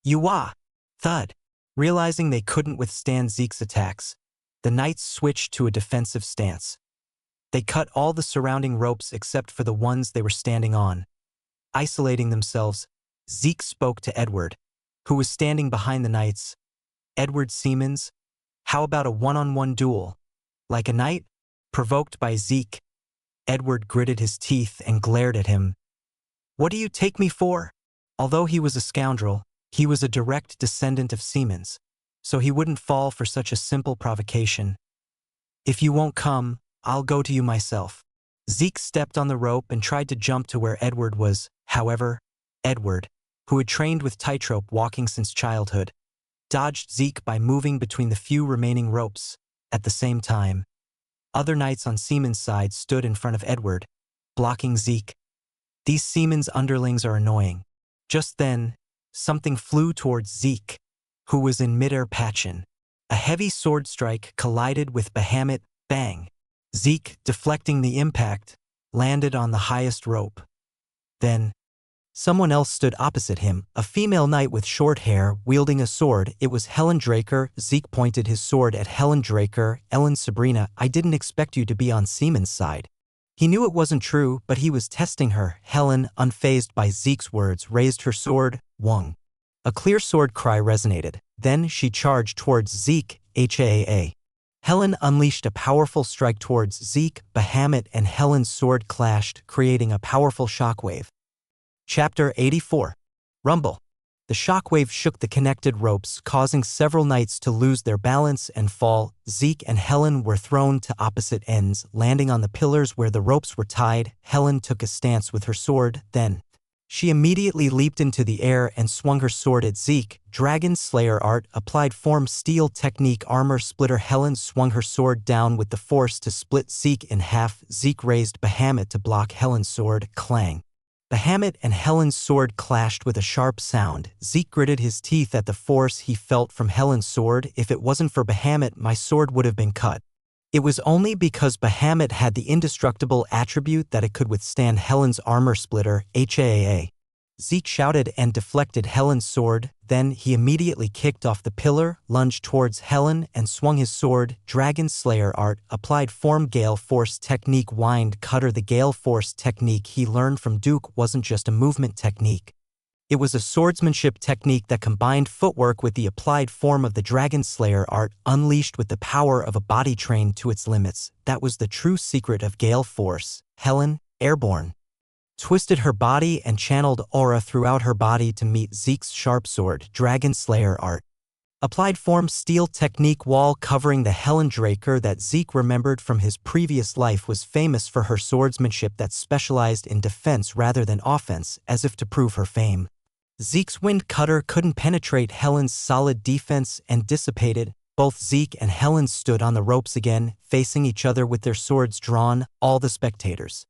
Yuwa! Thud! Realizing they couldn't withstand Zeke's attacks, the knights switched to a defensive stance. They cut all the surrounding ropes except for the ones they were standing on. Isolating themselves, Zeke spoke to Edward, who was standing behind the knights. "Edward Seamans, how about a one-on-one duel? Like a knight?" Provoked by Zeke, Edward gritted his teeth and glared at him. "What do you take me for?" Although he was a scoundrel, he was a direct descendant of Seamans, so he wouldn't fall for such a simple provocation. "If you won't come, I'll go to you myself." Zeke stepped on the rope and tried to jump to where Edward was. However, Edward, who had trained with tightrope walking since childhood, dodged Zeke by moving between the few remaining ropes. At the same time, other knights on Seaman's side stood in front of Edward, blocking Zeke. These Seaman's underlings are annoying. Just then, something flew towards Zeke, who was in midair. Patchin. A heavy sword strike collided with Bahamut. Bang! Zeke, deflecting the impact, landed on the highest rope. Then, someone else stood opposite him, a female knight with short hair, wielding a sword. It was Helen Draker. Zeke pointed his sword at Helen Draker. "Ellen Sabrina, I didn't expect you to be on Seaman's side." He knew it wasn't true, but he was testing her. Helen, unfazed by Zeke's words, raised her sword. Wong! A clear sword cry resonated. Then she charged towards Zeke. Haa! Helen unleashed a powerful strike towards Zeke. Bahamut and Helen's sword clashed, creating a powerful shockwave. Chapter 84. Rumble. The shockwave shook the connected ropes, causing several knights to lose their balance and fall. Zeke and Helen were thrown to opposite ends, landing on the pillars where the ropes were tied. Helen took a stance with her sword, then she immediately leaped into the air and swung her sword at Zeke. Dragon Slayer art, applied form, steel technique, armor splitter. Helen swung her sword down with the force to split Zeke in half. Zeke raised Bahamut to block Helen's sword. Clang! Bahamut and Helen's sword clashed with a sharp sound. Zeke gritted his teeth at the force he felt from Helen's sword. "If it wasn't for Bahamut, my sword would have been cut." It was only because Bahamut had the indestructible attribute that it could withstand Helen's armor splitter. Haa! Zeke shouted and deflected Helen's sword. Then he immediately kicked off the pillar, lunged towards Helen, and swung his sword. Dragon Slayer art, applied form, Gale Force technique, wind cutter. The Gale Force technique he learned from Duke wasn't just a movement technique. It was a swordsmanship technique that combined footwork with the applied form of the Dragon Slayer art, unleashed with the power of a body trained to its limits. That was the true secret of Gale Force. Helen, airborne, twisted her body and channeled aura throughout her body to meet Zeke's sharp sword. Dragon Slayer art, applied form, steel technique, wall covering. The Helen Draker that Zeke remembered from his previous life was famous for her swordsmanship that specialized in defense rather than offense, as if to prove her fame. Zeke's wind cutter couldn't penetrate Helen's solid defense and dissipated. Both Zeke and Helen stood on the ropes again, facing each other with their swords drawn. All the spectators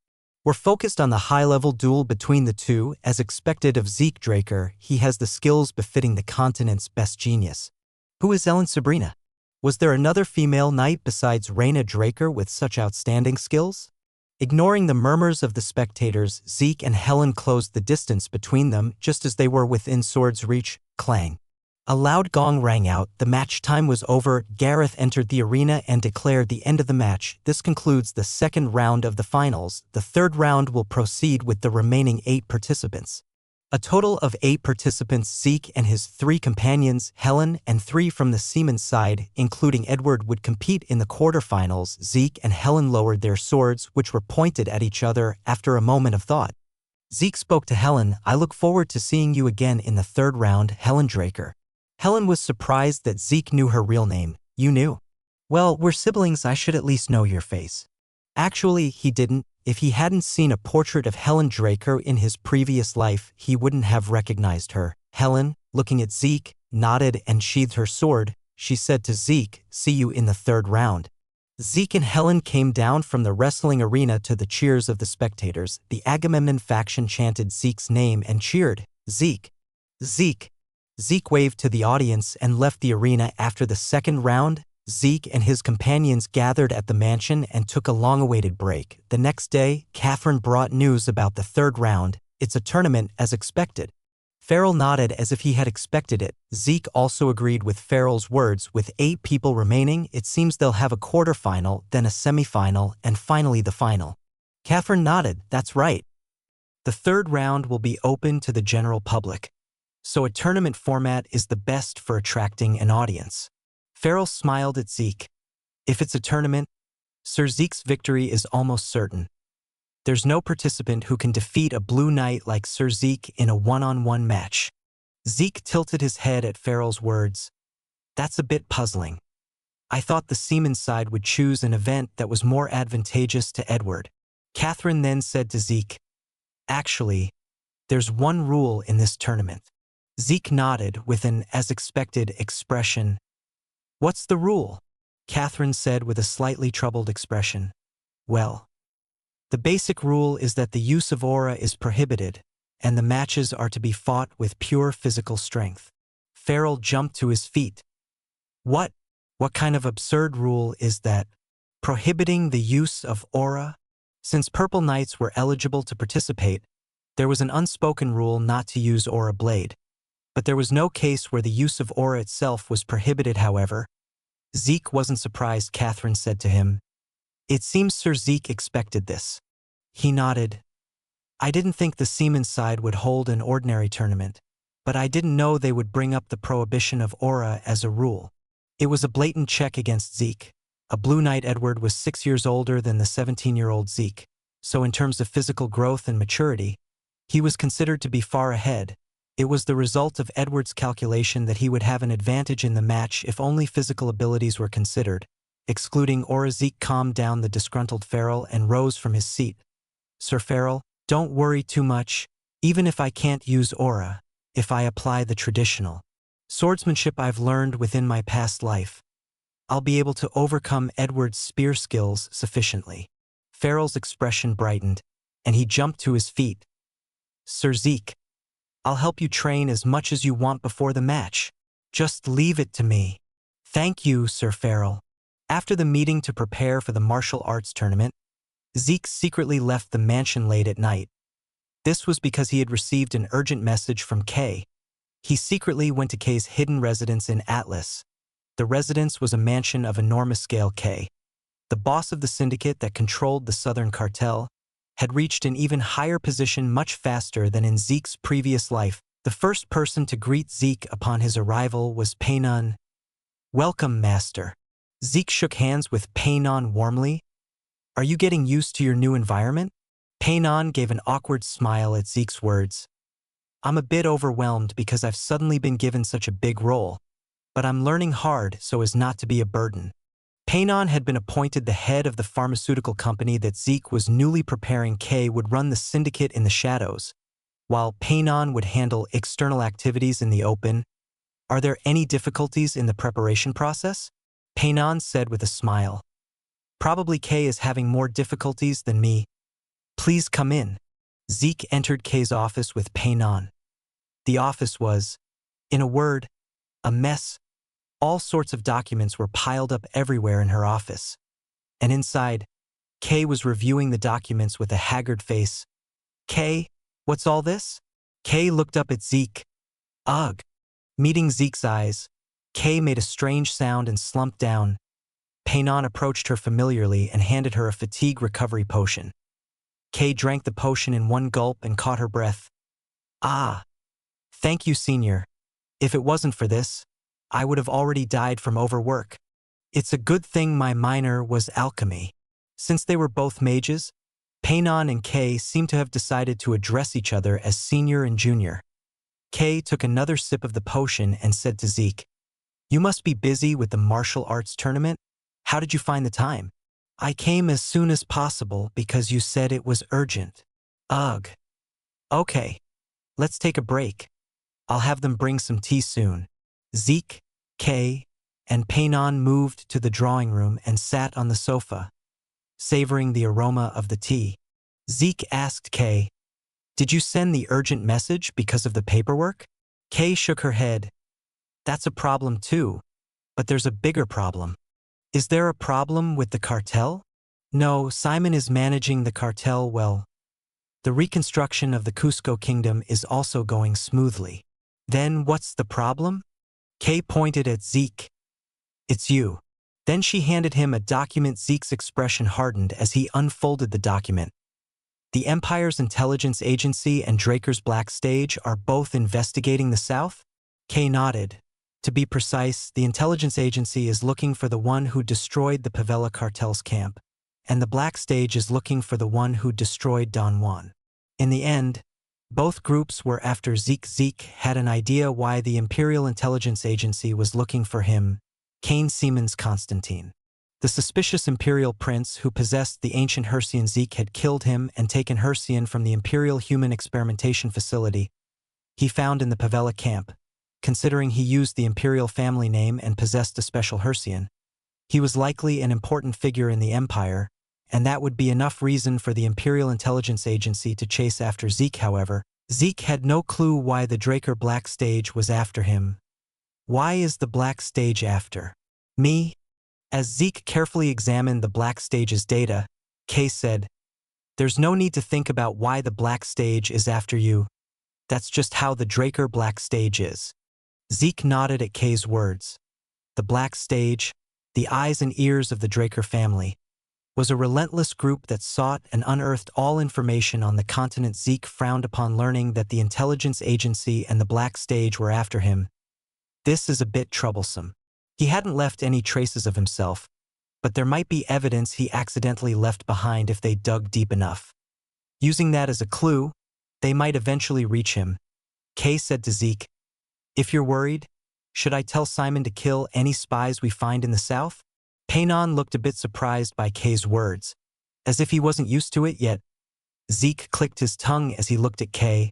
We're focused on the high-level duel between the two. As expected of Zeke Draker, he has the skills befitting the continent's best genius. Who is Ellen Sabrina? Was there another female knight besides Raina Draker with such outstanding skills? Ignoring the murmurs of the spectators, Zeke and Helen closed the distance between them just as they were within sword's reach. Clang. A loud gong rang out. The match time was over. Gareth entered the arena and declared the end of the match. This concludes the second round of the finals. The third round will proceed with the remaining 8 participants. A total of 8 participants, Zeke and his 3 companions, Helen, and 3 from the seaman's side, including Edward, would compete in the quarterfinals. Zeke and Helen lowered their swords, which were pointed at each other. After a moment of thought, Zeke spoke to Helen. "I look forward to seeing you again in the third round, Helen Draker." Helen was surprised that Zeke knew her real name. "You knew?" "Well, we're siblings, I should at least know your face." Actually, he didn't. If he hadn't seen a portrait of Helen Draker in his previous life, he wouldn't have recognized her. Helen, looking at Zeke, nodded and sheathed her sword. She said to Zeke, "See you in the third round." Zeke and Helen came down from the wrestling arena to the cheers of the spectators. The Agamemnon faction chanted Zeke's name and cheered, "Zeke! Zeke!" Zeke waved to the audience and left the arena. After the second round, Zeke and his companions gathered at the mansion and took a long-awaited break. The next day, Catherine brought news about the third round. "It's a tournament as expected." Farrell nodded as if he had expected it. Zeke also agreed with Farrell's words. With 8 people remaining, it seems they'll have a quarterfinal, then a semifinal, and finally the final. Catherine nodded. "That's right. The third round will be open to the general public. So a tournament format is the best for attracting an audience." Farrell smiled at Zeke. "If it's a tournament, Sir Zeke's victory is almost certain. There's no participant who can defeat a blue knight like Sir Zeke in a one-on-one match." Zeke tilted his head at Farrell's words. "That's a bit puzzling. I thought the seaman's side would choose an event that was more advantageous to Edward." Catherine then said to Zeke, "Actually, there's one rule in this tournament." Zeke nodded with an as-expected expression. "What's the rule?" Catherine said with a slightly troubled expression. "Well, the basic rule is that the use of aura is prohibited, and the matches are to be fought with pure physical strength." Farrell jumped to his feet. What kind of absurd rule is that? Prohibiting the use of aura? Since Purple Knights were eligible to participate, there was an unspoken rule not to use aura blade. But there was no case where the use of aura itself was prohibited. However, Zeke wasn't surprised. Catherine said to him, "It seems Sir Zeke expected this." He nodded. "I didn't think the seaman's side would hold an ordinary tournament, but I didn't know they would bring up the prohibition of aura as a rule." It was a blatant check against Zeke. A Blue Knight Edward was 6 years older than the 17-year-old Zeke, so in terms of physical growth and maturity, he was considered to be far ahead. It was the result of Edward's calculation that he would have an advantage in the match if only physical abilities were considered. Excluding aura, Zeke calmed down the disgruntled Farrell and rose from his seat. "Sir Farrell, don't worry too much. Even if I can't use aura, if I apply the traditional swordsmanship I've learned within my past life, I'll be able to overcome Edward's spear skills sufficiently." Farrell's expression brightened, and he jumped to his feet. "Sir Zeke, I'll help you train as much as you want before the match. Just leave it to me." "Thank you, Sir Farrell." After the meeting to prepare for the martial arts tournament, Zeke secretly left the mansion late at night. This was because he had received an urgent message from Kay. He secretly went to Kay's hidden residence in Atlas. The residence was a mansion of enormous scale. Kay, the boss of the syndicate that controlled the Southern Cartel, had reached an even higher position much faster than in Zeke's previous life. The first person to greet Zeke upon his arrival was Paynon. "Welcome, Master." Zeke shook hands with Paynon warmly. "Are you getting used to your new environment?" Paynon gave an awkward smile at Zeke's words. "I'm a bit overwhelmed because I've suddenly been given such a big role, but I'm learning hard so as not to be a burden." Paynon had been appointed the head of the pharmaceutical company that Zeke was newly preparing. Kay would run the syndicate in the shadows, while Paynon would handle external activities in the open. "Are there any difficulties in the preparation process?" Paynon said with a smile. "Probably Kay is having more difficulties than me." Please come in. Zeke entered Kay's office with Peinan. The office was, in a word, a mess. All sorts of documents were piled up everywhere in her office. And inside, Kay was reviewing the documents with a haggard face. Kay, what's all this? Kay looked up at Zeke. Ugh. Meeting Zeke's eyes, Kay made a strange sound and slumped down. Peinan approached her familiarly and handed her a fatigue recovery potion. Kay drank the potion in one gulp and caught her breath. Ah. Thank you, Senior. If it wasn't for this, I would have already died from overwork. It's a good thing my minor was alchemy. Since they were both mages, Peinan and Kay seemed to have decided to address each other as Senior and Junior. Kay took another sip of the potion and said to Zeke, You must be busy with the martial arts tournament? How did you find the time? I came as soon as possible because you said it was urgent. Ugh. Okay. Let's take a break. I'll have them bring some tea soon. Zeke, Kay, and Peinan moved to the drawing room and sat on the sofa, savoring the aroma of the tea. Zeke asked Kay, Did you send the urgent message because of the paperwork? Kay shook her head. That's a problem too, but there's a bigger problem. Is there a problem with the cartel? No, Simon is managing the cartel well. The reconstruction of the Cusco kingdom is also going smoothly. Then what's the problem? Kay pointed at Zeke. It's you. Then she handed him a document. Zeke's expression hardened as he unfolded the document. The Empire's intelligence agency and Draker's Black Stage are both investigating the South? Kay nodded. To be precise, the intelligence agency is looking for the one who destroyed the Pavella cartel's camp, and the Black Stage is looking for the one who destroyed Don Juan. In the end, both groups were after Zeke. Zeke had an idea why the Imperial Intelligence Agency was looking for him, Cain Siemens Constantine. The suspicious Imperial prince who possessed the ancient Hercian. Zeke had killed him and taken Hercian from the Imperial Human Experimentation Facility he found in the Pavella camp. Considering he used the Imperial family name and possessed a special Hercian, he was likely an important figure in the Empire, and that would be enough reason for the Imperial Intelligence Agency to chase after Zeke. However, Zeke had no clue why the Draker Black Stage was after him. Why is the Black Stage after me? As Zeke carefully examined the Black Stage's data, Kay said, There's no need to think about why the Black Stage is after you. That's just how the Draker Black Stage is. Zeke nodded at Kay's words. The Black Stage, the eyes and ears of the Draker family, was a relentless group that sought and unearthed all information on the continent. Zeke frowned upon learning that the intelligence agency and the Black Stage were after him. This is a bit troublesome. He hadn't left any traces of himself, but there might be evidence he accidentally left behind if they dug deep enough. Using that as a clue, they might eventually reach him. Kay said to Zeke, If you're worried, should I tell Simon to kill any spies we find in the South? Peinan looked a bit surprised by Kay's words, as if he wasn't used to it yet. Zeke clicked his tongue as he looked at Kay.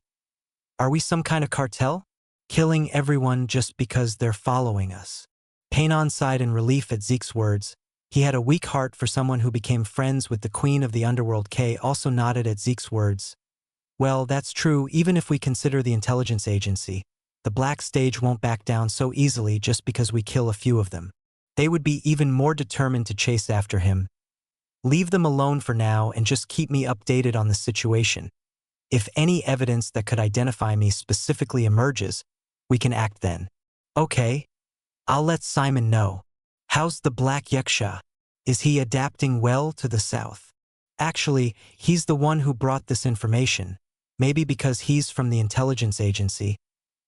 Are we some kind of cartel? Killing everyone just because they're following us. Peinan sighed in relief at Zeke's words. He had a weak heart for someone who became friends with the Queen of the Underworld. Kay also nodded at Zeke's words. Well, that's true. Even if we consider the intelligence agency, the Black Stage won't back down so easily just because we kill a few of them. They would be even more determined to chase after him. Leave them alone for now and just keep me updated on the situation. If any evidence that could identify me specifically emerges, we can act then. Okay. I'll let Simon know. How's the Black Yaksha? Is he adapting well to the South? Actually, he's the one who brought this information. Maybe because he's from the intelligence agency.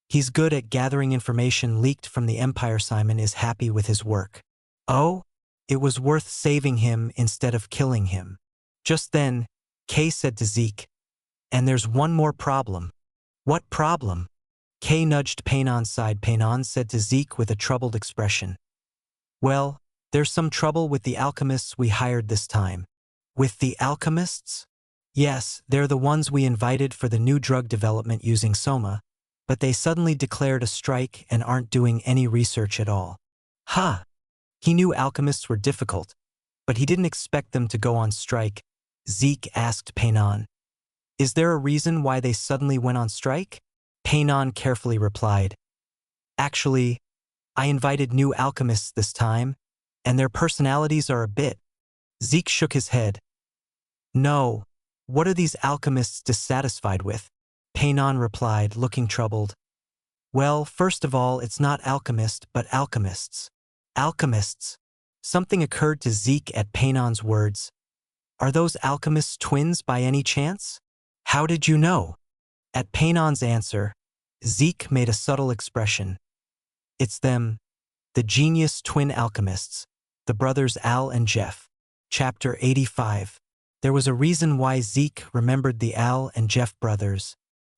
He's good at gathering information leaked from the Empire. Simon is happy with his work. Oh, it was worth saving him instead of killing him. Just then, Kay said to Zeke, And there's one more problem. What problem? Kay nudged Peinan's side. Peinan said to Zeke with a troubled expression. Well, there's some trouble with the alchemists we hired this time. With the alchemists? Yes, they're the ones we invited for the new drug development using Soma, but they suddenly declared a strike and aren't doing any research at all. Ha! He knew alchemists were difficult, but he didn't expect them to go on strike. Zeke asked Painon. Is there a reason why they suddenly went on strike? Painon carefully replied. Actually, I invited new alchemists this time, and their personalities are a bit. Zeke shook his head. No, what are these alchemists dissatisfied with? Painon replied, looking troubled. Well, first of all, it's not alchemist, but alchemists. Alchemists. Something occurred to Zeke at Painon's words. Are those alchemists twins by any chance? How did you know? At Painon's answer, Zeke made a subtle expression. It's them, the genius twin alchemists, the brothers Al and Jeff. Chapter 85. There was a reason why Zeke remembered the Al and Jeff brothers.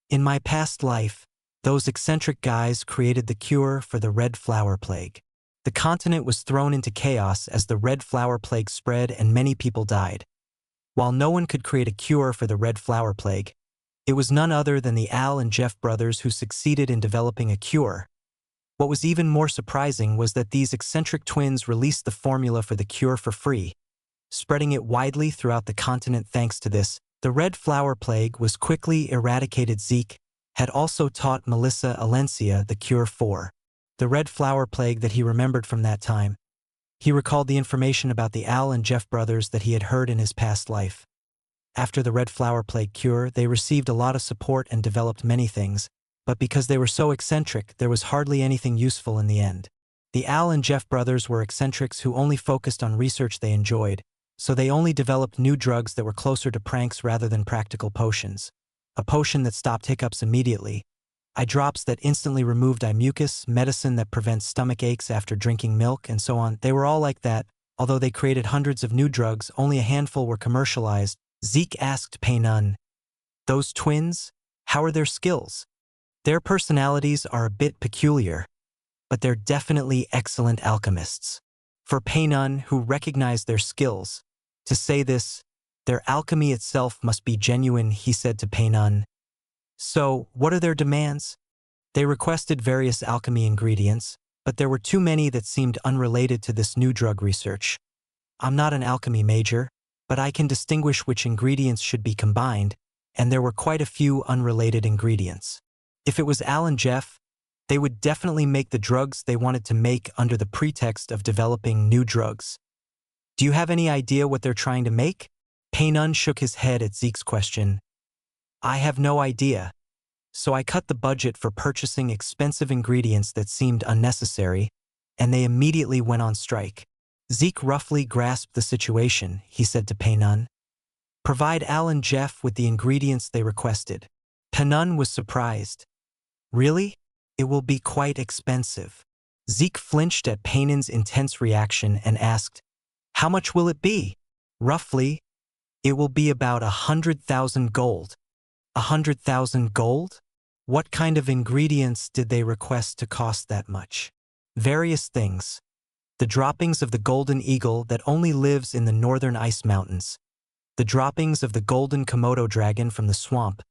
In my past life, those eccentric guys created the cure for the red flower plague. The continent was thrown into chaos as the red flower plague spread and many people died. While no one could create a cure for the red flower plague, it was none other than the Al and Jeff brothers who succeeded in developing a cure. What was even more surprising was that these eccentric twins released the formula for the cure for free, spreading it widely throughout the continent. Thanks to this, the red flower plague was quickly eradicated. Zeke had also taught Melissa Alencia the cure for the red flower plague that he remembered from that time. He recalled the information about the Al and Jeff brothers that he had heard in his past life. After the red flower plague cure, they received a lot of support and developed many things, but because they were so eccentric, there was hardly anything useful in the end. The Al and Jeff brothers were eccentrics who only focused on research they enjoyed, so they only developed new drugs that were closer to pranks rather than practical potions. A potion that stopped hiccups immediately, eye drops that instantly removed eye mucus, medicine that prevents stomach aches after drinking milk, and so on. They were all like that. Although they created hundreds of new drugs, only a handful were commercialized. Zeke asked Painon, those twins, how are their skills? Their personalities are a bit peculiar, but they're definitely excellent alchemists. For Painon, who recognized their skills, to say this, their alchemy itself must be genuine, he said to Painon. So, what are their demands? They requested various alchemy ingredients, but there were too many that seemed unrelated to this new drug research. I'm not an alchemy major, but I can distinguish which ingredients should be combined, and there were quite a few unrelated ingredients. If it was Al and Jeff, they would definitely make the drugs they wanted to make under the pretext of developing new drugs. Do you have any idea what they're trying to make? Painon shook his head at Zeke's question. I have no idea. So I cut the budget for purchasing expensive ingredients that seemed unnecessary, and they immediately went on strike. Zeke roughly grasped the situation, he said to Painon. Provide Al and Jeff with the ingredients they requested. Painon was surprised. Really? It will be quite expensive. Zeke flinched at Painon's intense reaction and asked, How much will it be? Roughly, it will be about 100,000 gold. 100,000 gold? What kind of ingredients did they request to cost that much? Various things. The droppings of the golden eagle that only lives in the northern ice mountains. The droppings of the golden Komodo dragon from the swamp.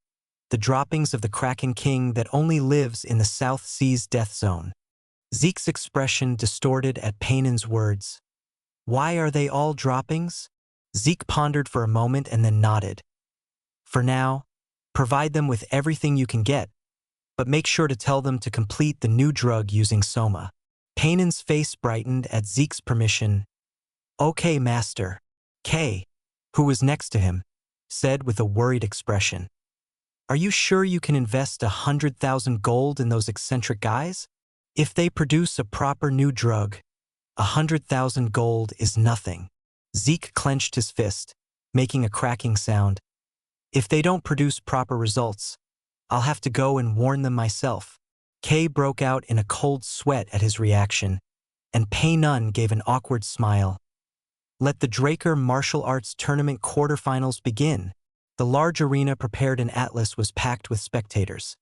The droppings of the Kraken King that only lives in the South Sea's death zone. Zeke's expression distorted at Painon's words. Why are they all droppings? Zeke pondered for a moment and then nodded. For now, provide them with everything you can get, but make sure to tell them to complete the new drug using Soma. Painon's face brightened at Zeke's permission. Okay, master. Kay, who was next to him, said with a worried expression. Are you sure you can invest 100,000 gold in those eccentric guys? If they produce a proper new drug, 100,000 gold is nothing. Zeke clenched his fist, making a cracking sound. If they don't produce proper results, I'll have to go and warn them myself. Kay broke out in a cold sweat at his reaction, and Painon gave an awkward smile. Let the Draker Martial Arts Tournament quarterfinals begin. The large arena prepared in Atlas was packed with spectators.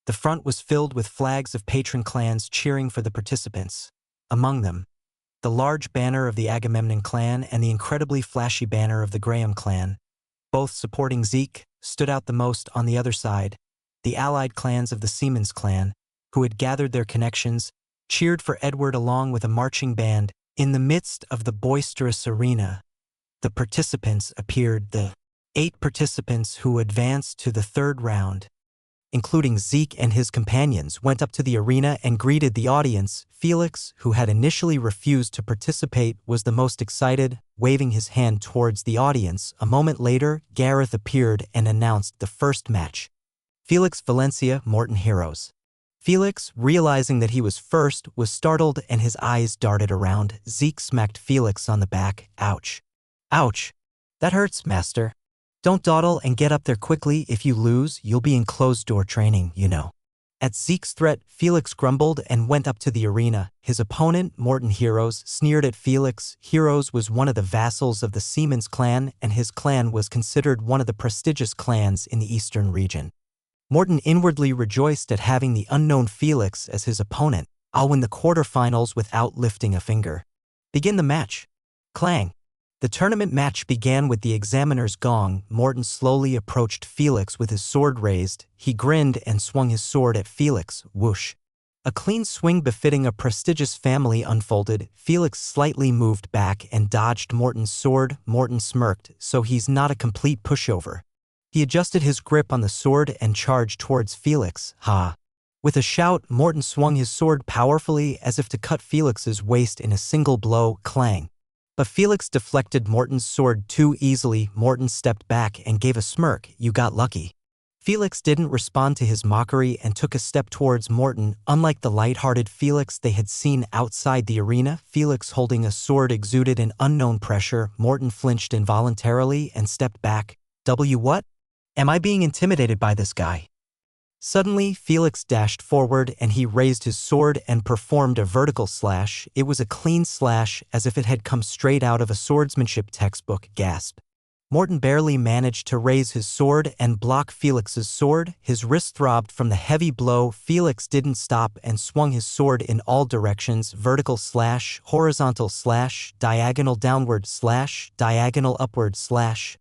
The front was filled with flags of patron clans cheering for the participants. Among them, the large banner of the Agamemnon clan and the incredibly flashy banner of the Graham clan, both supporting Zeke, stood out the most. On the other side, the allied clans of the Siemens clan, who had gathered their connections, cheered for Edward along with a marching band. In the midst of the boisterous arena, the participants appeared. The 8 participants who advanced to the third round, including Zeke and his companions, went up to the arena and greeted the audience. Felix, who had initially refused to participate, was the most excited, waving his hand towards the audience. A moment later, Gareth appeared and announced the first match. Felix Valencia, Morton Heroes. Felix, realizing that he was first, was startled and his eyes darted around. Zeke smacked Felix on the back. Ouch. Ouch. That hurts, master. Don't dawdle and get up there quickly. If you lose, you'll be in closed-door training, you know. At Zeke's threat, Felix grumbled and went up to the arena. His opponent, Morton Heroes, sneered at Felix. Heroes was one of the vassals of the Seaman's clan, and his clan was considered one of the prestigious clans in the eastern region. Morton inwardly rejoiced at having the unknown Felix as his opponent. I'll win the quarterfinals without lifting a finger. Begin the match. Clang. The tournament match began with the examiner's gong. Morton slowly approached Felix with his sword raised. He grinned and swung his sword at Felix. Whoosh. A clean swing befitting a prestigious family unfolded. Felix slightly moved back and dodged Morton's sword. Morton smirked, so he's not a complete pushover. He adjusted his grip on the sword and charged towards Felix. Ha! With a shout, Morton swung his sword powerfully as if to cut Felix's waist in a single blow. Clang. But Felix deflected Morton's sword too easily. Morton stepped back and gave a smirk. You got lucky. Felix didn't respond to his mockery and took a step towards Morton. Unlike the light-hearted Felix they had seen outside the arena, Felix holding a sword exuded an unknown pressure. Morton flinched involuntarily and stepped back. What? Am I being intimidated by this guy? Suddenly, Felix dashed forward and he raised his sword and performed a vertical slash. It was a clean slash, as if it had come straight out of a swordsmanship textbook. Gasp. Morton barely managed to raise his sword and block Felix's sword. His wrist throbbed from the heavy blow. Felix didn't stop and swung his sword in all directions. Vertical slash, horizontal slash, diagonal downward slash, diagonal upward slash,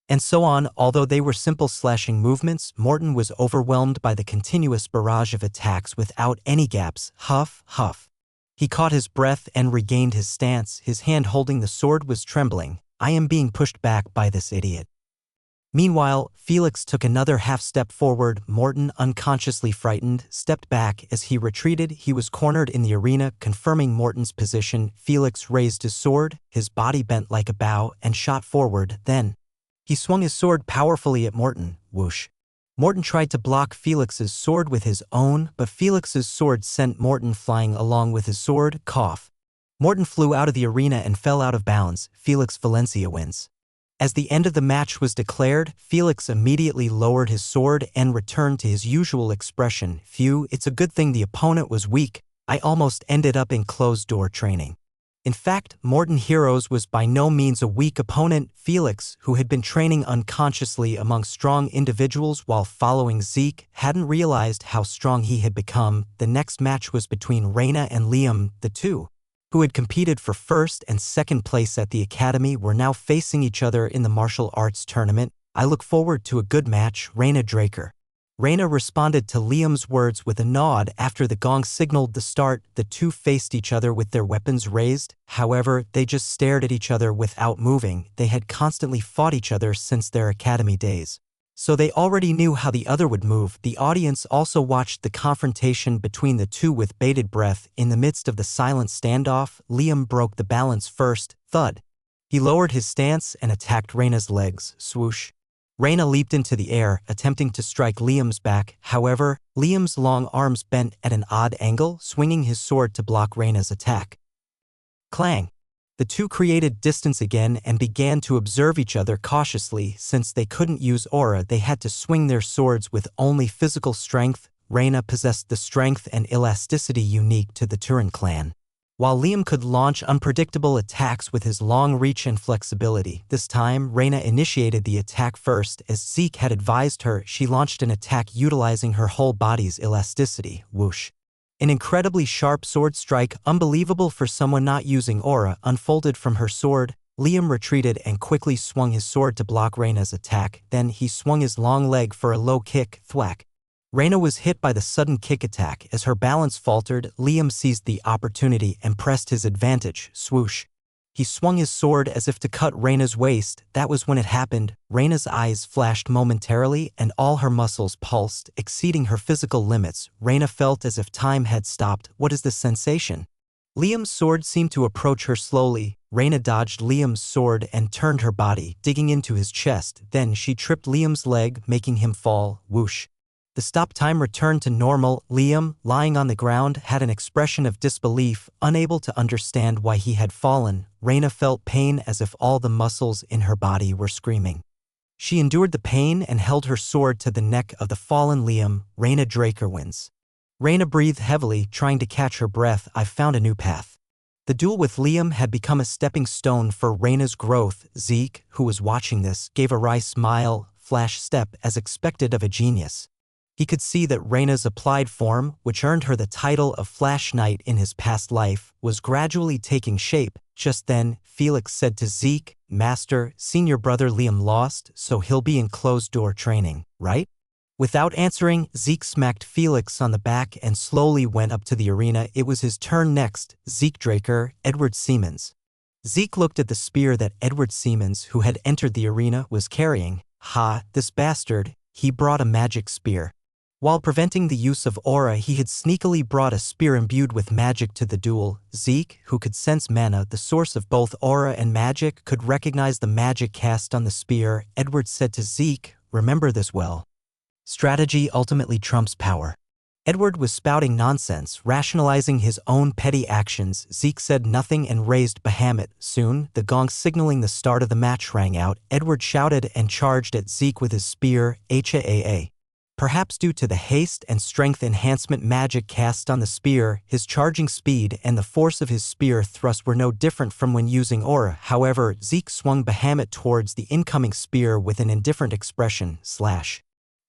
and so on. Although they were simple slashing movements, Morton was overwhelmed by the continuous barrage of attacks without any gaps. Huff, huff. He caught his breath and regained his stance. His hand holding the sword was trembling. I am being pushed back by this idiot. Meanwhile, Felix took another half-step forward. Morton, unconsciously frightened, stepped back. As he retreated, he was cornered in the arena, confirming Morton's position. Felix raised his sword, his body bent like a bow, and shot forward. Then he swung his sword powerfully at Morton. Whoosh. Morton tried to block Felix's sword with his own, but Felix's sword sent Morton flying along with his sword. Cough. Morton flew out of the arena and fell out of bounds. Felix Valencia wins. As the end of the match was declared, Felix immediately lowered his sword and returned to his usual expression. Phew, it's a good thing the opponent was weak. I almost ended up in closed-door training. In fact, Morton Heroes was by no means a weak opponent. Felix, who had been training unconsciously among strong individuals while following Zeke, hadn't realized how strong he had become. The next match was between Raina and Liam. The two, who had competed for first and second place at the academy, were now facing each other in the martial arts tournament. I look forward to a good match. Raina Draker. Raina responded to Liam's words with a nod. After the gong signaled the start, the two faced each other with their weapons raised. However, they just stared at each other without moving. They had constantly fought each other since their academy days, so they already knew how the other would move. The audience also watched the confrontation between the two with bated breath. In the midst of the silent standoff, Liam broke the balance first. Thud. He lowered his stance and attacked Raina's legs. Swoosh. Raina leaped into the air, attempting to strike Liam's back. However, Liam's long arms bent at an odd angle, swinging his sword to block Raina's attack. Clang. The two created distance again and began to observe each other cautiously. Since they couldn't use aura, they had to swing their swords with only physical strength. Raina possessed the strength and elasticity unique to the Turin clan, while Liam could launch unpredictable attacks with his long reach and flexibility. This time, Raina initiated the attack first. As Zeke had advised her, she launched an attack utilizing her whole body's elasticity. Whoosh. An incredibly sharp sword strike, unbelievable for someone not using aura, unfolded from her sword. Liam retreated and quickly swung his sword to block Raina's attack. Then he swung his long leg for a low kick. Thwack. Raina was hit by the sudden kick attack. As her balance faltered, Liam seized the opportunity and pressed his advantage. Swoosh. He swung his sword as if to cut Reyna's waist. That was when it happened. Reyna's eyes flashed momentarily and all her muscles pulsed, exceeding her physical limits. Reyna felt as if time had stopped. What is this sensation? Liam's sword seemed to approach her slowly. Reyna dodged Liam's sword and turned her body, digging into his chest. Then she tripped Liam's leg, making him fall. Whoosh. The stop time returned to normal. Liam, lying on the ground, had an expression of disbelief, unable to understand why he had fallen. Reyna felt pain as if all the muscles in her body were screaming. She endured the pain and held her sword to the neck of the fallen Liam. Reyna Draker wins. Reyna breathed heavily, trying to catch her breath. I found a new path. The duel with Liam had become a stepping stone for Reyna's growth. Zeke, who was watching this, gave a wry smile, flash step as expected of a genius. He could see that Reyna's applied form, which earned her the title of Flash Knight in his past life, was gradually taking shape. Just then, Felix said to Zeke, "Master, senior brother Liam lost, so he'll be in closed-door training, right?" Without answering, Zeke smacked Felix on the back and slowly went up to the arena. It was his turn next. Zeke Draker, Edward Siemens. Zeke looked at the spear that Edward Siemens, who had entered the arena, was carrying. Ha, this bastard, he brought a magic spear. While preventing the use of aura, he had sneakily brought a spear imbued with magic to the duel. Zeke, who could sense mana, the source of both aura and magic, could recognize the magic cast on the spear. Edward said to Zeke, "Remember this well. Strategy ultimately trumps power." Edward was spouting nonsense, rationalizing his own petty actions. Zeke said nothing and raised Bahamut. Soon, the gong signaling the start of the match rang out. Edward shouted and charged at Zeke with his spear, HAAA. Perhaps due to the haste and strength enhancement magic cast on the spear, his charging speed and the force of his spear thrust were no different from when using aura. However, Zeke swung Bahamut towards the incoming spear with an indifferent expression. Slash.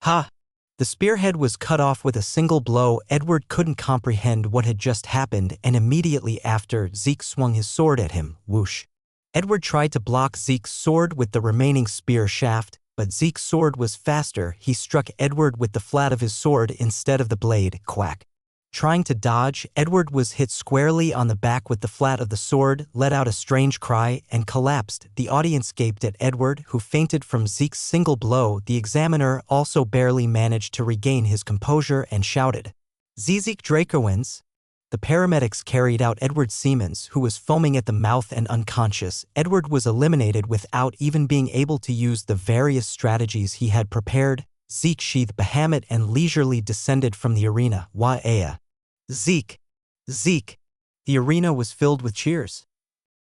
Ha! The spearhead was cut off with a single blow. Edward couldn't comprehend what had just happened, and immediately after, Zeke swung his sword at him. Whoosh. Edward tried to block Zeke's sword with the remaining spear shaft, but Zeke's sword was faster. He struck Edward with the flat of his sword instead of the blade. Quack. Trying to dodge, Edward was hit squarely on the back with the flat of the sword, let out a strange cry, and collapsed. The audience gaped at Edward, who fainted from Zeke's single blow. The examiner also barely managed to regain his composure and shouted, "Zeke Draker wins." The paramedics carried out Edward Siemens, who was foaming at the mouth and unconscious. Edward was eliminated without even being able to use the various strategies he had prepared. Zeke sheathed Bahamut and leisurely descended from the arena. Wah-aya. Zeke! Zeke! The arena was filled with cheers.